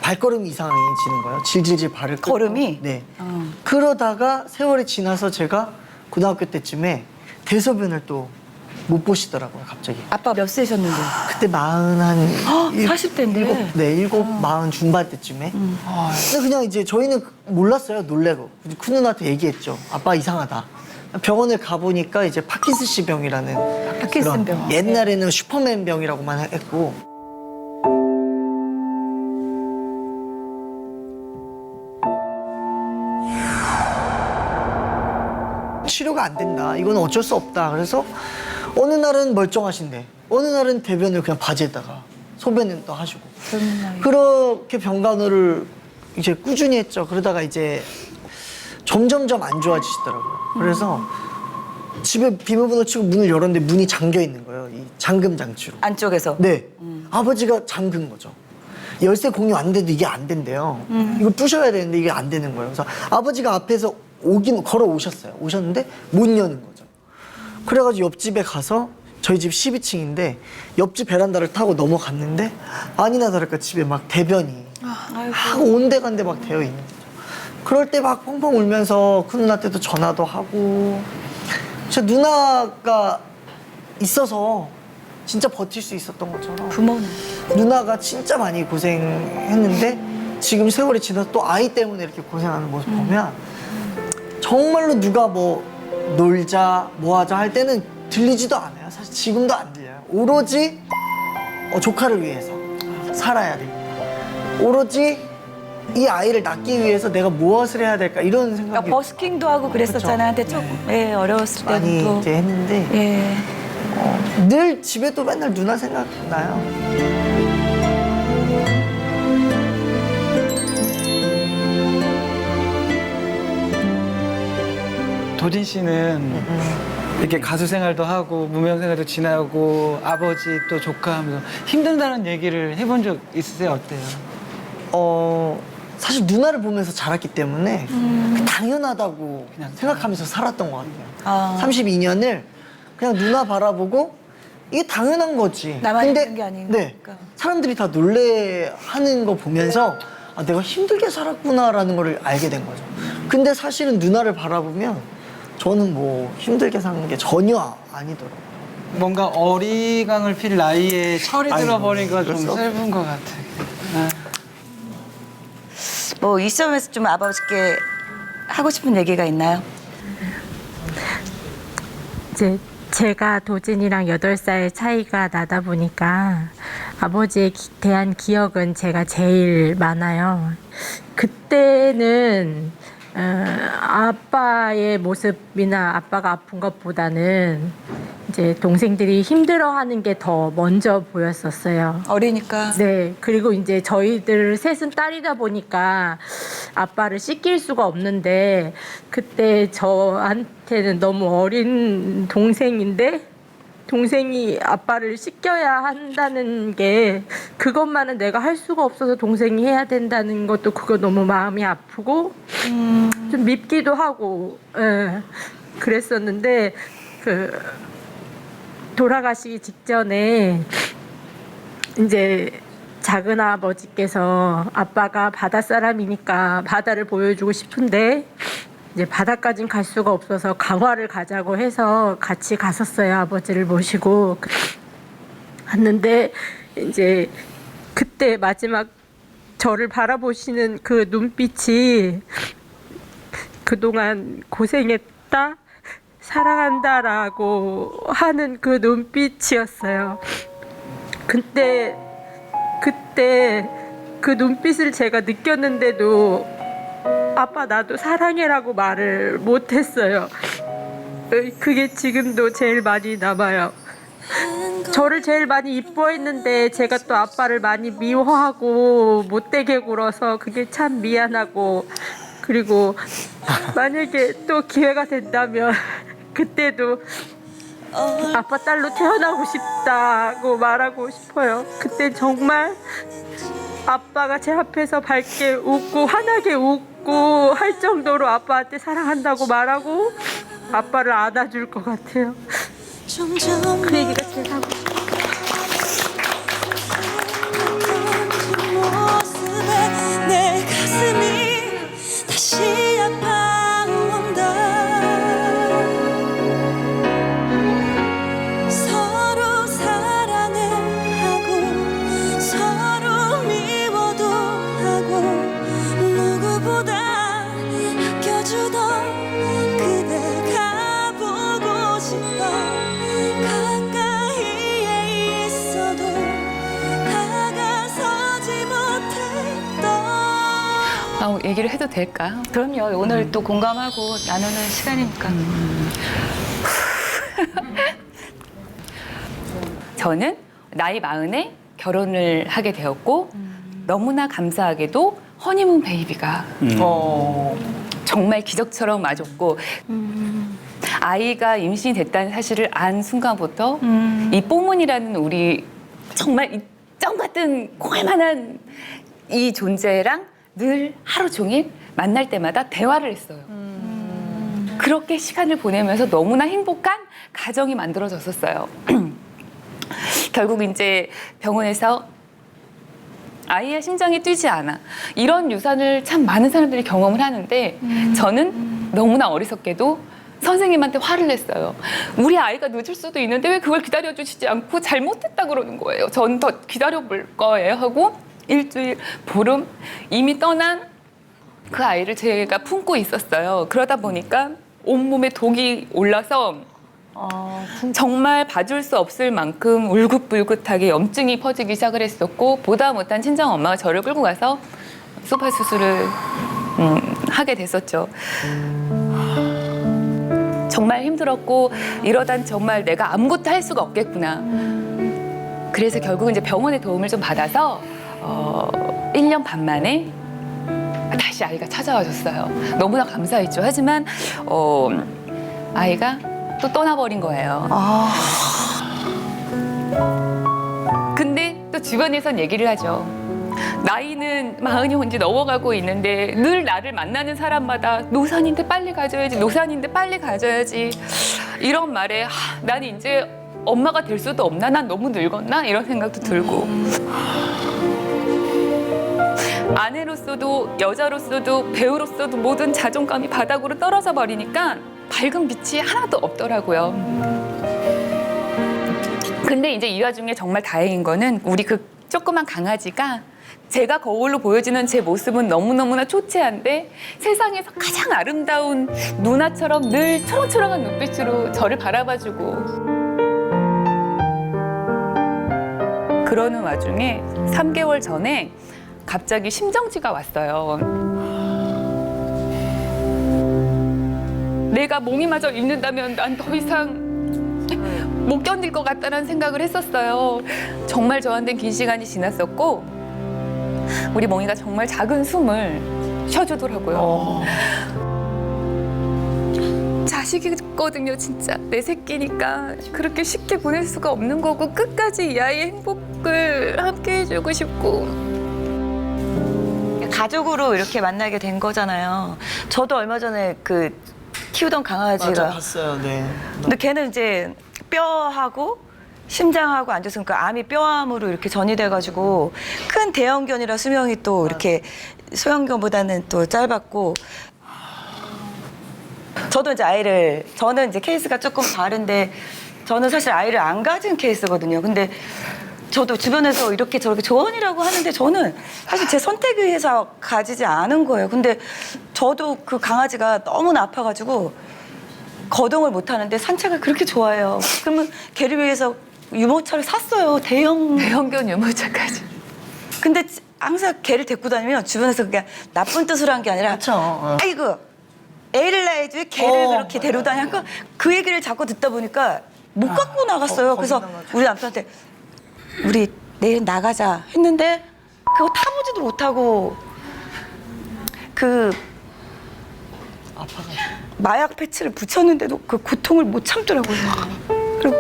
발걸음이 이상해지는 거예요. 질질질 발을 끊고. 걸음이? 네. 어. 그러다가 세월이 지나서 제가 고등학교 때쯤에 대소변을 또 못 보시더라고요, 갑자기. 아빠 몇 세셨는데? 그때 40대인데? 일곱, 40 중반 때쯤에. 근데 그냥 이제 저희는 몰랐어요, 놀래고. 큰 누나한테 얘기했죠. 아빠 이상하다. 병원을 가보니까 이제 파킨슨씨 병이라는. 파킨슨 그런 병. 옛날에는 슈퍼맨 병이라고만 했고. 치료가 안 된다. 이건 어쩔 수 없다. 그래서 어느 날은 멀쩡하신데 어느 날은 대변을 그냥 바지에다가 소변은 또 하시고 그렇게 병간호를 이제 꾸준히 했죠. 그러다가 이제 점점점 안 좋아지시더라고요. 그래서 집에 비밀번호 치고 문을 열었는데 문이 잠겨 있는 거예요. 이 잠금 장치로. 안쪽에서? 네. 아버지가 잠근 거죠. 열쇠 공유 안 돼도 이게 안 된대요. 이거 부셔야 되는데 이게 안 되는 거예요. 그래서 아버지가 앞에서 걸어 오셨어요. 오셨는데 못 여는 거죠. 그래가지고 옆집에 가서 저희 집 12층인데 옆집 베란다를 타고 넘어갔는데 아니나 다를까 집에 막 대변이 막 온데간데 막 되어 있는 거죠. 그럴 때 막 펑펑 울면서 큰 누나한테도 전화도 하고 제 누나가 있어서 진짜 버틸 수 있었던 것처럼 부모는. 누나가 진짜 많이 고생했는데 지금 세월이 지나서 또 아이 때문에 이렇게 고생하는 모습 보면 정말로 누가 뭐 놀자 뭐 하자 할 때는 들리지도 않아요. 사실 지금도 안 들려요. 오로지 조카를 위해서 살아야 됩니다. 오로지 이 아이를 낳기 위해서 내가 무엇을 해야 될까 이런 생각이 그러니까 버스킹도 하고 그랬었잖아요. 한때 조금 예, 어려웠을 많이 때도. 이제 했는데 예. 늘 집에도 맨날 누나 생각나요. 도진 씨는 이렇게 가수 생활도 하고 무명 생활도 지나고 아버지 또 조카 하면서 힘든다는 얘기를 해본 적 있으세요? 어때요? 사실 누나를 보면서 자랐기 때문에 당연하다고 그냥 생각하면서 살았던 것 같아요. 32년을 그냥 누나 바라보고 이게 당연한 거지. 나만 힘든 게 아니니까. 네, 사람들이 다 놀래하는 거 보면서 아, 내가 힘들게 살았구나라는 걸 알게 된 거죠. 근데 사실은 누나를 바라보면 저는 뭐 힘들게 사는 게 전혀 아니더라고요. 뭔가 어리광을 필 나이에 철이 들어버리니까 좀 그래서? 슬픈 것 같아. 뭐 이 시점에서 좀 아버지께 하고 싶은 얘기가 있나요? 이제 제가 도진이랑 8살 차이가 나다 보니까 아버지에 대한 기억은 제가 제일 많아요. 그때는 아빠의 모습이나 아빠가 아픈 것보다는 이제 동생들이 힘들어하는 게 더 먼저 보였었어요. 어리니까. 네, 그리고 이제 저희들 셋은 딸이다 보니까 아빠를 씻길 수가 없는데 그때 저한테는 너무 어린 동생인데 동생이 아빠를 씻겨야 한다는 게 그것만은 내가 할 수가 없어서 동생이 해야 된다는 것도 그거 너무 마음이 아프고 좀 밉기도 하고 그랬었는데 돌아가시기 직전에 이제 작은 아버지께서 아빠가 바다 사람이니까 바다를 보여주고 싶은데 이제 바다까진 갈 수가 없어서 강화를 가자고 해서 같이 갔었어요. 아버지를 모시고 갔는데 이제 그때 마지막 저를 바라보시는 그 눈빛이 그동안 고생했다 사랑한다라고 하는 그 눈빛이었어요. 근데 그때 그 눈빛을 제가 느꼈는데도 아빠 나도 사랑해라고 말을 못했어요. 그게 지금도 제일 많이 남아요. 저를 제일 많이 이뻐했는데 제가 또 아빠를 많이 미워하고 못되게 굴어서 그게 참 미안하고, 그리고 만약에 또 기회가 된다면 그때도 아빠 딸로 태어나고 싶다고 말하고 싶어요. 그때 정말 아빠가 제 앞에서 밝게 웃고 환하게 웃고 할 정도로 아빠한테 사랑한다고 말하고 아빠를 안아줄 것 같아요. 그 얘기가 제일 하고 싶어요. 내 가슴이 다시 아파온다. 서로 사랑을 하고 서로 미워도 하고 누구보다 아껴주던 그대가 보고 싶어. 가까이에 있어도 다가서지 못했던. 얘기를 해도 될까요? 그럼요. 오늘 또 공감하고 나누는 시간이니까. 저는 나이 40에 결혼을 하게 되었고 너무나 감사하게도 허니문 베이비가 정말 기적처럼 맞았고 아이가 임신이 됐다는 사실을 안 순간부터 이 뽀문이라는 우리 정말 이점 같은 콩알만한 이 존재랑 늘 하루 종일 만날 때마다 대화를 했어요. 그렇게 시간을 보내면서 너무나 행복한 가정이 만들어졌었어요. 결국 이제 병원에서 아이의 심장이 뛰지 않아. 이런 유산을 참 많은 사람들이 경험을 하는데 저는 너무나 어리석게도 선생님한테 화를 냈어요. 우리 아이가 늦을 수도 있는데 왜 그걸 기다려주시지 않고 잘못했다 그러는 거예요. 전 더 기다려볼 거예요 하고 일주일, 보름 이미 떠난 그 아이를 제가 품고 있었어요. 그러다 보니까 온몸에 독이 올라서 정말 봐줄 수 없을 만큼 울긋불긋하게 염증이 퍼지기 시작을 했었고 보다 못한 친정 엄마가 저를 끌고 가서 소파 수술을 하게 됐었죠. 정말 힘들었고 이러단 정말 내가 아무것도 할 수가 없겠구나. 그래서 결국은 이제 병원의 도움을 좀 받아서 1년 반 만에 다시 아이가 찾아와 줬어요. 너무나 감사했죠. 하지만 아이가 또 떠나버린 거예요. 근데 또 주변에선 얘기를 하죠. 나이는 40이 혼지 넘어가고 있는데 늘 나를 만나는 사람마다 노산인데 빨리 가져야지, 노산인데 빨리 가져야지. 이런 말에 난 이제 엄마가 될 수도 없나? 난 너무 늙었나? 이런 생각도 들고. 아내로서도 여자로서도 배우로서도 모든 자존감이 바닥으로 떨어져 버리니까 밝은 빛이 하나도 없더라고요. 근데 이제 이 와중에 정말 다행인 거는 우리 그 조그만 강아지가 제가 거울로 보여지는 제 모습은 너무너무나 초췌한데 세상에서 가장 아름다운 누나처럼 늘 초롱초롱한 눈빛으로 저를 바라봐주고 그러는 와중에 3개월 전에 갑자기 심정지가 왔어요. 내가 몸이마저 잃는다면 난 더 이상 못 견딜 것 같다는 생각을 했었어요. 정말 저한테는 긴 시간이 지났었고 우리 몽이가 정말 작은 숨을 쉬어주더라고요. 자식이거든요, 진짜. 내 새끼니까 그렇게 쉽게 보낼 수가 없는 거고 끝까지 이 아이의 행복을 함께 해주고 싶고. 가족으로 이렇게 만나게 된 거잖아요. 저도 얼마 전에 그 키우던 강아지가 맞아, 봤어요. 네. 근데 걔는 이제 뼈하고 심장하고 앉아서 그 암이 뼈암으로 이렇게 전이 돼가지고 큰 대형견이라 수명이 또 이렇게 소형견보다는 또 짧았고 저도 이제 저는 이제 케이스가 조금 다른데 저는 사실 아이를 안 가진 케이스거든요. 근데 저도 주변에서 이렇게 저렇게 조언이라고 하는데 저는 사실 제 선택에 의해서 가지지 않은 거예요. 근데 저도 그 강아지가 너무나 아파가지고 거동을 못 하는데 산책을 그렇게 좋아해요. 그러면 걔를 위해서 유모차를 샀어요. 대형견 유모차까지. 근데 항상 개를 데리고 다니면 주변에서 그냥 나쁜 뜻으로 한 게 아니라 그렇죠. 아이고 애를 낳아야지 왜 개를 그렇게 데려다니 하니까 그 얘기를 자꾸 듣다 보니까 못 갖고 나갔어요. 그래서 우리 남편한테 우리 내일 나가자 했는데 그거 타보지도 못하고 그 마약 패치를 붙였는데도 그 고통을 못 참더라고요. 그리고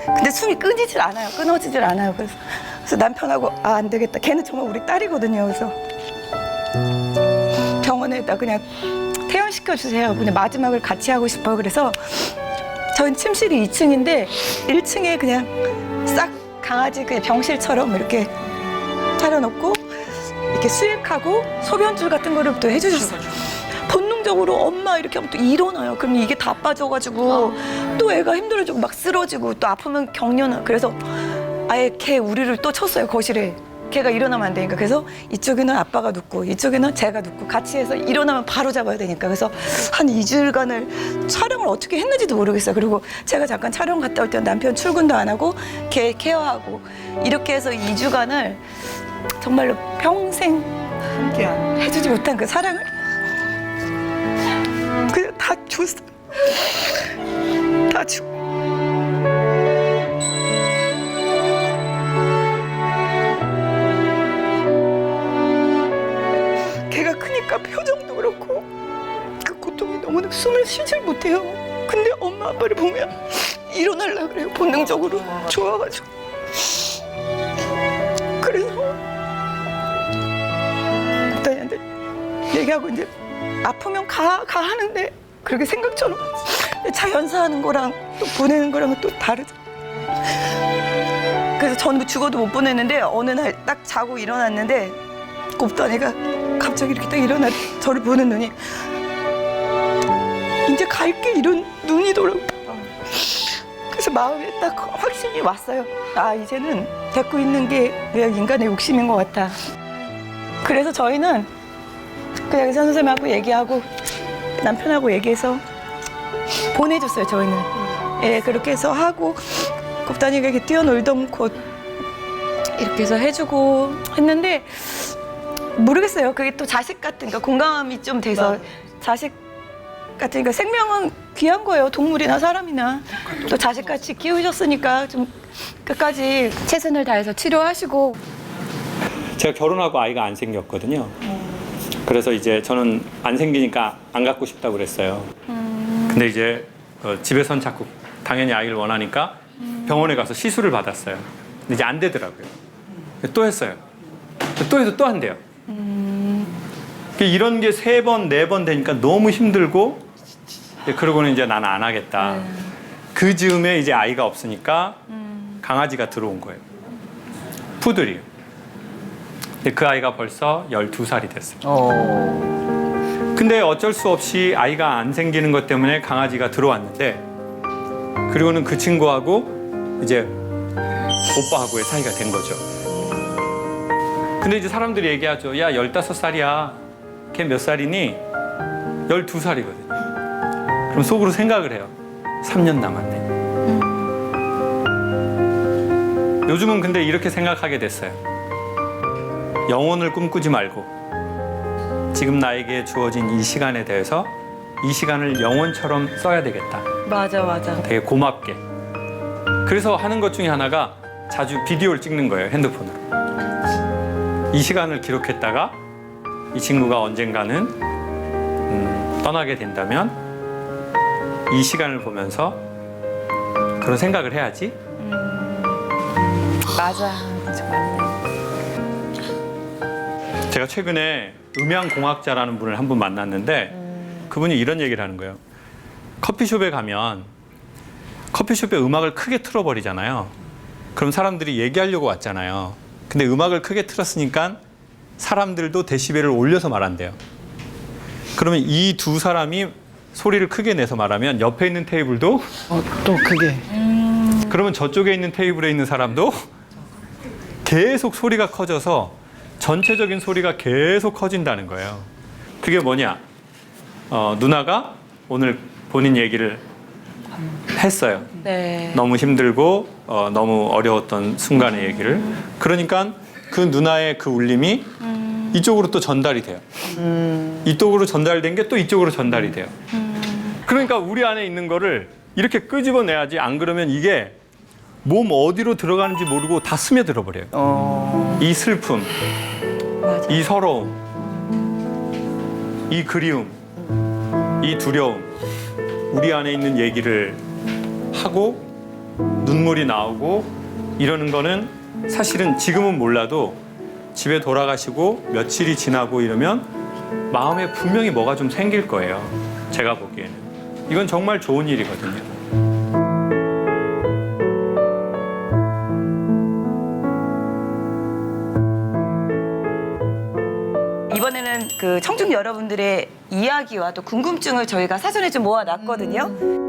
근데 숨이 끊어지질 않아요. 그래서 남편하고 안 되겠다. 걔는 정말 우리 딸이거든요. 그래서 병원에다 그냥 퇴원시켜 주세요. 그냥 마지막을 같이 하고 싶어요. 그래서 저희 침실이 2층인데 1층에 그냥 싹 강아지 그냥 병실처럼 이렇게 차려놓고 이렇게 수액하고 소변줄 같은 거를 또 해주셨어요. 본능적으로 엄마 이렇게 하면 또 일어나요. 그럼 이게 다 빠져가지고 또 애가 힘들어지고 막 쓰러지고 또 아프면 경련을. 그래서 아예 걔 우리를 또 쳤어요. 거실에. 걔가 일어나면 안 되니까. 그래서 이쪽에는 아빠가 눕고 이쪽에는 제가 눕고 같이 해서 일어나면 바로 잡아야 되니까. 그래서 한 2주일간을 촬영을 어떻게 했는지도 모르겠어요. 그리고 제가 잠깐 촬영 갔다 올 때는 남편 출근도 안 하고 걔 케어하고 이렇게 해서 2주간을 정말로 평생 해주지 못한 그 사랑을 그냥 다 줬어. 다 주고. 걔가 크니까 표정도 그렇고 그 고통이 너무나 숨을 쉬질 못해요. 근데 엄마 아빠를 보면 일어나려고 그래요. 본능적으로 좋아가지고. 그래서 부단이한테 얘기하고 이제 아프면 가 하는데 그렇게 생각처럼 자연사하는 거랑 또 보내는 거랑은 또 다르죠. 그래서 저는 뭐 죽어도 못 보냈는데 어느 날 딱 자고 일어났는데 곱다니가 갑자기 이렇게 딱 일어나 저를 보는 눈이 이제 갈게 이런 눈이더라고요. 그래서 마음에 딱 확신이 왔어요. 아 이제는 데리고 있는 게 그냥 인간의 욕심인 것 같아. 그래서 저희는 그냥 의사 선생님하고 얘기하고 남편하고 얘기해서 보내줬어요. 저희는. 예, 그렇게 해서 하고 곱다니가 이렇게 뛰어놀던 곳 이렇게 해서 해주고 했는데 모르겠어요. 그게 또 자식 같으니까 공감이 좀 돼서 자식 같으니까 생명은 귀한 거예요. 동물이나 사람이나 또 자식같이 키우셨으니까 좀 끝까지 최선을 다해서 치료하시고. 제가 결혼하고 아이가 안 생겼거든요. 그래서 이제 저는 안 생기니까 안 갖고 싶다고 그랬어요. 근데 이제 집에선 자꾸 당연히 아이를 원하니까 병원에 가서 시술을 받았어요. 근데 이제 안 되더라고요. 또 했어요. 또 해서 또 안 돼요. 이런 게 3번, 4번 되니까 너무 힘들고 그러고는 이제 나는 안 하겠다. 그 즈음에 이제 아이가 없으니까 강아지가 들어온 거예요. 푸들이요. 근데 그 아이가 벌써 12살이 됐어요. 근데 어쩔 수 없이 아이가 안 생기는 것 때문에 강아지가 들어왔는데 그리고는 그 친구하고 이제 오빠하고의 사이가 된 거죠. 근데 이제 사람들이 얘기하죠. 야, 15살이야. 걔 몇 살이니? 12살이거든요. 그럼 속으로 생각을 해요. 3년 남았네. 요즘은 근데 이렇게 생각하게 됐어요. 영혼을 꿈꾸지 말고 지금 나에게 주어진 이 시간에 대해서 이 시간을 영혼처럼 써야 되겠다. 맞아. 되게 고맙게. 그래서 하는 것 중에 하나가 자주 비디오를 찍는 거예요. 핸드폰으로. 이 시간을 기록했다가 이 친구가 언젠가는 떠나게 된다면 이 시간을 보면서 그런 생각을 해야지. 맞아. 맞네. 제가 최근에 음향공학자라는 분을 한 분 만났는데 그분이 이런 얘기를 하는 거예요. 커피숍에 가면 커피숍에 음악을 크게 틀어버리잖아요. 그럼 사람들이 얘기하려고 왔잖아요. 근데 음악을 크게 틀었으니까 사람들도 데시벨을 올려서 말한대요. 그러면 이 두 사람이 소리를 크게 내서 말하면 옆에 있는 테이블도 또 그게 그러면 저쪽에 있는 테이블에 있는 사람도 계속 소리가 커져서 전체적인 소리가 계속 커진다는 거예요. 그게 뭐냐? 누나가 오늘 본인 얘기를 했어요. 네. 너무 힘들고 너무 어려웠던 순간의 얘기를. 그러니까 그 누나의 그 울림이 이쪽으로 또 전달이 돼요. 이쪽으로 전달된 게 또 이쪽으로 전달이 돼요. 그러니까 우리 안에 있는 거를 이렇게 끄집어내야지, 안 그러면 이게 몸 어디로 들어가는지 모르고 다 스며들어 버려요. 이 슬픔, 이 서러움, 이 그리움, 이 두려움, 우리 안에 있는 얘기를 하고 눈물이 나오고 이러는 거는 사실은 지금은 몰라도 집에 돌아가시고 며칠이 지나고 이러면 마음에 분명히 뭐가 좀 생길 거예요. 제가 보기에는. 이건 정말 좋은 일이거든요. 이번에는 그 청중 여러분들의 이야기와 또 궁금증을 저희가 사전에 좀 모아놨거든요.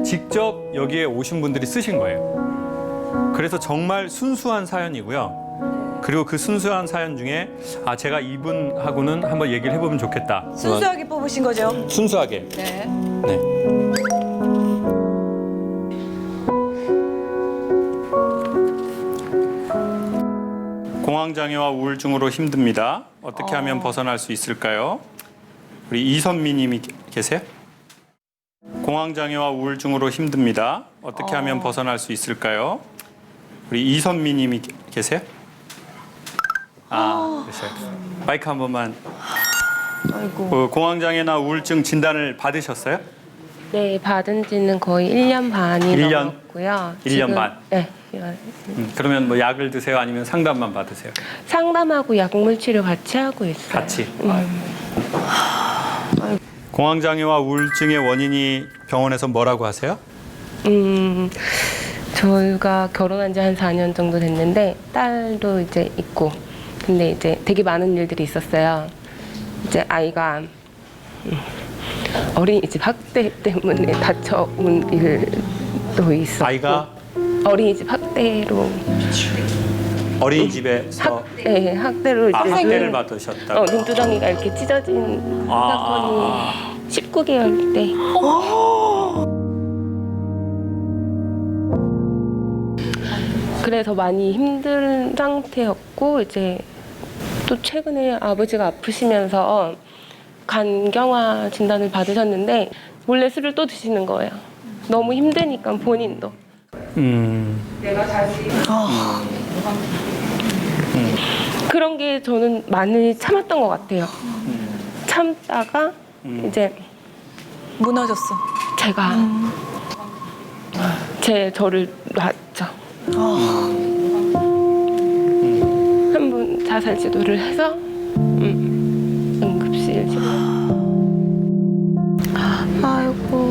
직접 여기에 오신 분들이 쓰신 거예요. 그래서 정말 순수한 사연이고요. 그리고 그 순수한 사연 중에 제가 이분하고는 한번 얘기를 해보면 좋겠다. 순수하게 뽑으신 거죠? 순수하게. 네. 네. 공황장애와 우울증으로 힘듭니다. 어떻게 하면 벗어날 수 있을까요? 우리 이선미 님이 계세요? 공황장애와 우울증으로 힘듭니다. 어떻게 하면 벗어날 수 있을까요? 우리 이선미 님이 계세요? 그러세요. 마이크 한 번만. 아이고. 공황장애나 우울증 진단을 받으셨어요? 네, 받은 지는 거의 1년 반이 1년? 넘었고요. 1년 반? 네. 그러면 뭐 약을 드세요? 아니면 상담만 받으세요? 상담하고 약물 치료 같이 하고 있어요. 같이? 공황장애와 우울증의 원인이 병원에서 뭐라고 하세요? 저희가 결혼한 지 한 4년 정도 됐는데 딸도 이제 있고, 근데 이제 되게 많은 일들이 있었어요. 이제 아이가 어린이집 학대 때문에 다쳐온 일도 있었고, 아이가 어린이집 학대로 어린이집에서 학대로 이제 학대를 받으셨다고? 눈두덩이가 이렇게 찢어진 사건이 19개월 때. 그래서 많이 힘든 상태였고, 이제 또 최근에 아버지가 아프시면서 간경화 진단을 받으셨는데 몰래 술을 또 드시는 거예요. 너무 힘드니까 본인도. 내가 다시 그런 게 저는 많이 참았던 것 같아요. 참다가 이제 무너졌어. 제가 저를 놨죠. 한 번 자살 시도를 해서 응급실 지금. 아이고.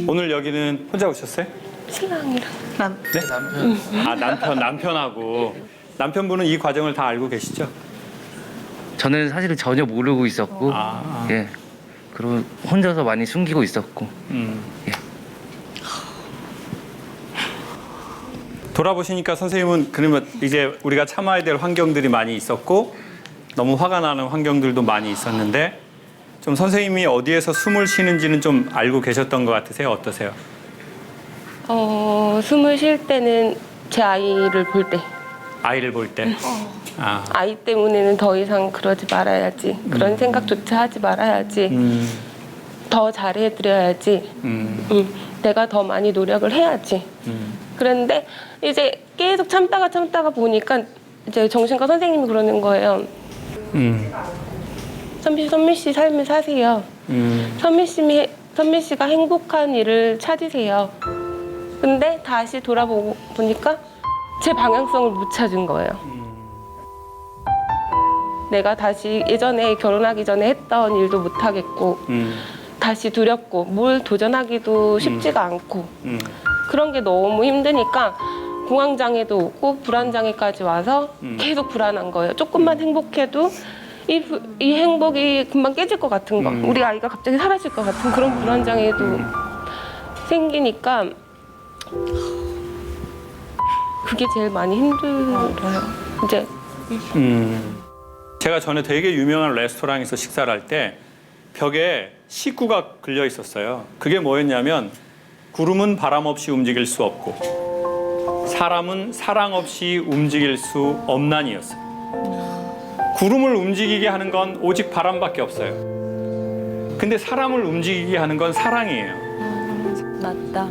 오늘 여기는 혼자 오셨어요? 신랑이랑. 네? 남편하고. 남편분은 이 과정을 다 알고 계시죠? 저는 사실은 전혀 모르고 있었고, 예, 그리고 혼자서 많이 숨기고 있었고. 예. 돌아보시니까 선생님은 그러면 이제 우리가 참아야 될 환경들이 많이 있었고 너무 화가 나는 환경들도 많이 있었는데 좀 선생님이 어디에서 숨을 쉬는지는 좀 알고 계셨던 것 같으세요? 어떠세요? 숨을 쉴 때는 제 아이를 볼 때. 아이를 볼 때? 아이 때문에는 더 이상 그러지 말아야지. 그런 생각조차 하지 말아야지. 더 잘해드려야지. 내가 더 많이 노력을 해야지. 그런데 이제 계속 참다가 보니까 이제 정신과 선생님이 그러는 거예요. 선미 씨 삶을 사세요. 선미 씨가 행복한 일을 찾으세요. 근데 다시 돌아보니까 제 방향성을 못 찾은 거예요. 내가 다시 예전에 결혼하기 전에 했던 일도 못 하겠고 다시 두렵고 뭘 도전하기도 쉽지가 않고 그런 게 너무 힘드니까 공황장애도 오고 불안장애까지 와서 계속 불안한 거예요. 조금만 행복해도 이 행복이 금방 깨질 것 같은 거, 우리 아이가 갑자기 사라질 것 같은 그런 불안장애도 생기니까 그게 제일 많이 힘들어요. 이제 제가 전에 되게 유명한 레스토랑에서 식사를 할 때 벽에 식구가 걸려 있었어요. 그게 뭐였냐면 구름은 바람 없이 움직일 수 없고 사람은 사랑 없이 움직일 수 없나니였어요. 구름을 움직이게 하는 건 오직 바람밖에 없어요. 근데 사람을 움직이게 하는 건 사랑이에요. 맞다.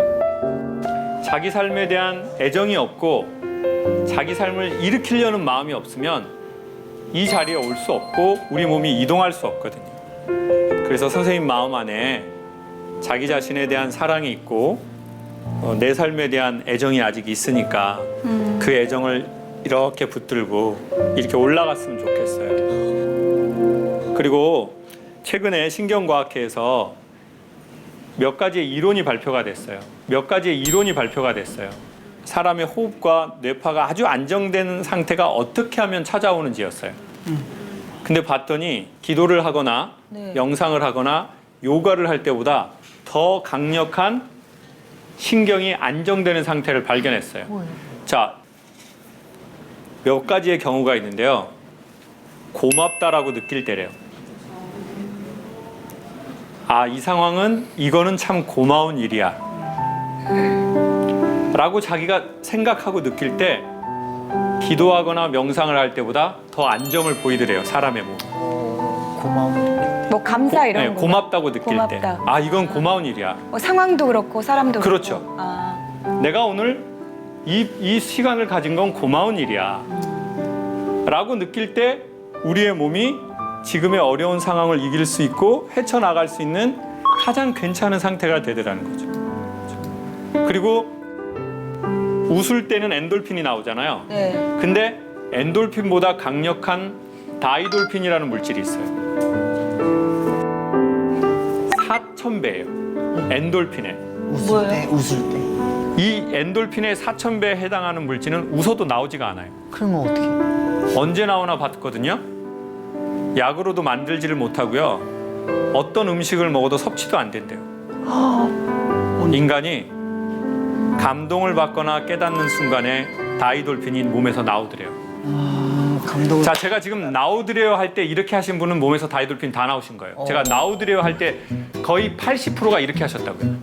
자기 삶에 대한 애정이 없고 자기 삶을 일으키려는 마음이 없으면 이 자리에 올 수 없고 우리 몸이 이동할 수 없거든요. 그래서 선생님 마음 안에 자기 자신에 대한 사랑이 있고 내 삶에 대한 애정이 아직 있으니까 그 애정을 이렇게 붙들고 이렇게 올라갔으면 좋겠어요. 그리고 최근에 신경과학회에서 몇 가지의 이론이 발표가 됐어요. 사람의 호흡과 뇌파가 아주 안정된 상태가 어떻게 하면 찾아오는지였어요. 근데 봤더니 기도를 하거나 명상을 하거나 요가를 할 때보다 더 강력한 신경이 안정되는 상태를 발견했어요. 자, 몇 가지의 경우가 있는데요. 고맙다라고 느낄 때래요. 아, 이 상황은 이거는 참 고마운 일이야 라고 자기가 생각하고 느낄 때 기도하거나 명상을 할 때보다 더 안정을 보이더래요. 사람의 몸. 고마운. 뭐 감사 이런 거. 고맙다고 느낄 때. 고맙다. 아, 이건 고마운 일이야. 뭐 상황도 그렇고 사람도 그렇죠. 그렇고. 아. 내가 오늘 이 시간을 가진 건 고마운 일이야 라고 느낄 때 우리의 몸이 지금의 어려운 상황을 이길 수 있고 헤쳐나갈 수 있는 가장 괜찮은 상태가 되더라는 거죠. 그리고 웃을 때는 엔돌핀이 나오잖아요. 네. 근데 엔돌핀보다 강력한 다이돌핀이라는 물질이 있어요. 4000배예요. 엔돌핀에. 웃을 때. 이 엔돌핀의 4000배에 해당하는 물질은 웃어도 나오지가 않아요. 그러면 어떻게? 언제 나오나 봤거든요. 약으로도 만들지를 못하고요. 어떤 음식을 먹어도 섭취도 안 된대요. 인간이 감동을 받거나 깨닫는 순간에 다이돌핀이 몸에서 나오더래요. 감동. 자, 제가 지금 나오드래요 할 때 이렇게 하신 분은 몸에서 다이돌핀 다 나오신 거예요. 제가 나오드래요 할 때 거의 80%가 이렇게 하셨다고요.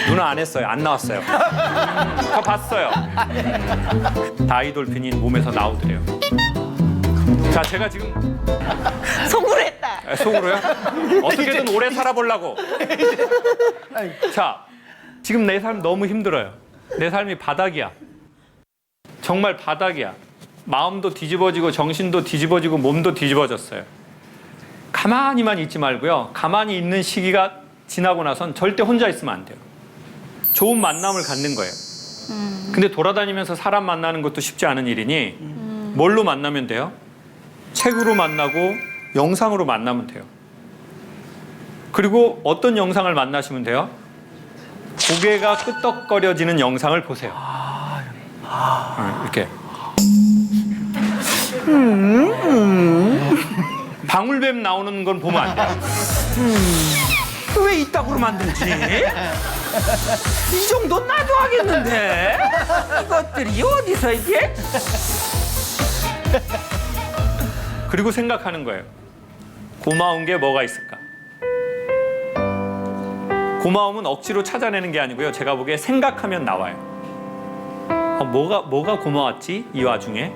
누나 안 했어요. 안 나왔어요. 다 봤어요. 다이돌핀이 몸에서 나오더래요. 자, 제가 지금 속으로 했다. 속으로요? 어떻게든 오래 살아보려고. 자, 지금 내 삶 너무 힘들어요. 내 삶이 바닥이야. 정말 바닥이야. 마음도 뒤집어지고 정신도 뒤집어지고 몸도 뒤집어졌어요. 가만히만 있지 말고요. 가만히 있는 시기가 지나고 나선 절대 혼자 있으면 안 돼요. 좋은 만남을 갖는 거예요. 근데 돌아다니면서 사람 만나는 것도 쉽지 않은 일이니 뭘로 만나면 돼요? 책으로 만나고 영상으로 만나면 돼요. 그리고 어떤 영상을 만나시면 돼요? 고개가 끄덕거려지는 영상을 보세요. 이렇게. 방울뱀 나오는 건 보면 안 돼요. 왜 이따구로 만들지? 이 정도는 나도 하겠는데? 이것들이 어디서 이게? 그리고 생각하는 거예요. 고마운 게 뭐가 있을까? 고마움은 억지로 찾아내는 게 아니고요. 제가 보기에 생각하면 나와요. 뭐가 고마웠지? 이 와중에?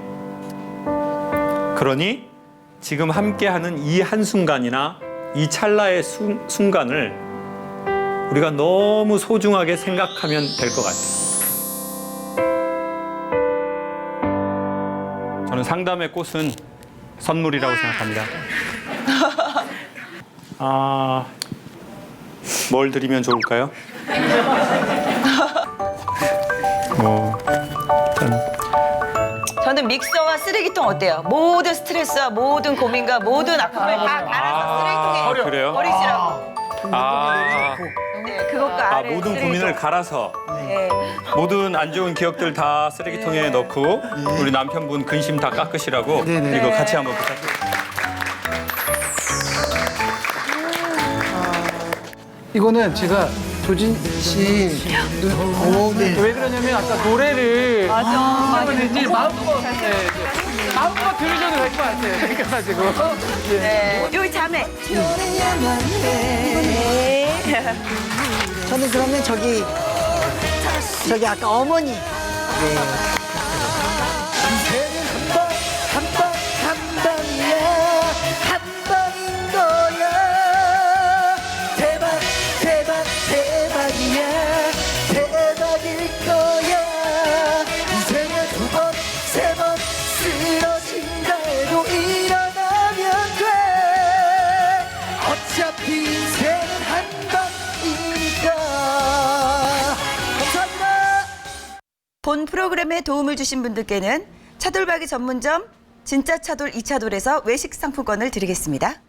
그러니 지금 함께하는 이 한순간이나 이 찰나의 순간을 우리가 너무 소중하게 생각하면 될 것 같아요. 저는 상담의 꽃은 선물이라고 생각합니다. 뭘 드리면 좋을까요? 저는 믹서와 쓰레기통 어때요? 모든 스트레스와 모든 고민과 모든 아픔을 다 갈아서 쓰레기통에 그래요? 버리시라고. 네, 그것과 아래 모든 쓰레기통. 고민을 갈아서 네. 모든 안 좋은 기억들 다 쓰레기통에 넣고 우리 남편분 근심 다 깎으시라고 네네. 이거 같이 한번 부탁드려요. 이거는 제가 조진 씨. 네. 왜 그러냐면 아까 노래를 맞아. 이제 마음껏 마음껏 들으셔도 될 것 같아요. 그래가지고. 네. 요이 자매. 네. 저는 그러면 저기 아까 어머니. 네. 한 번이야 한 번인 거야 대박 대박 대박이야 대박일 거야 인생에 두 번 세 번 쓰러진다 해도 일어나면 돼 어차피 인생은 한 번이니까. 감사합니다. 본 프로그램에 도움을 주신 분들께는 차돌박이 전문점 진짜 차돌 이차돌에서 외식 상품권을 드리겠습니다.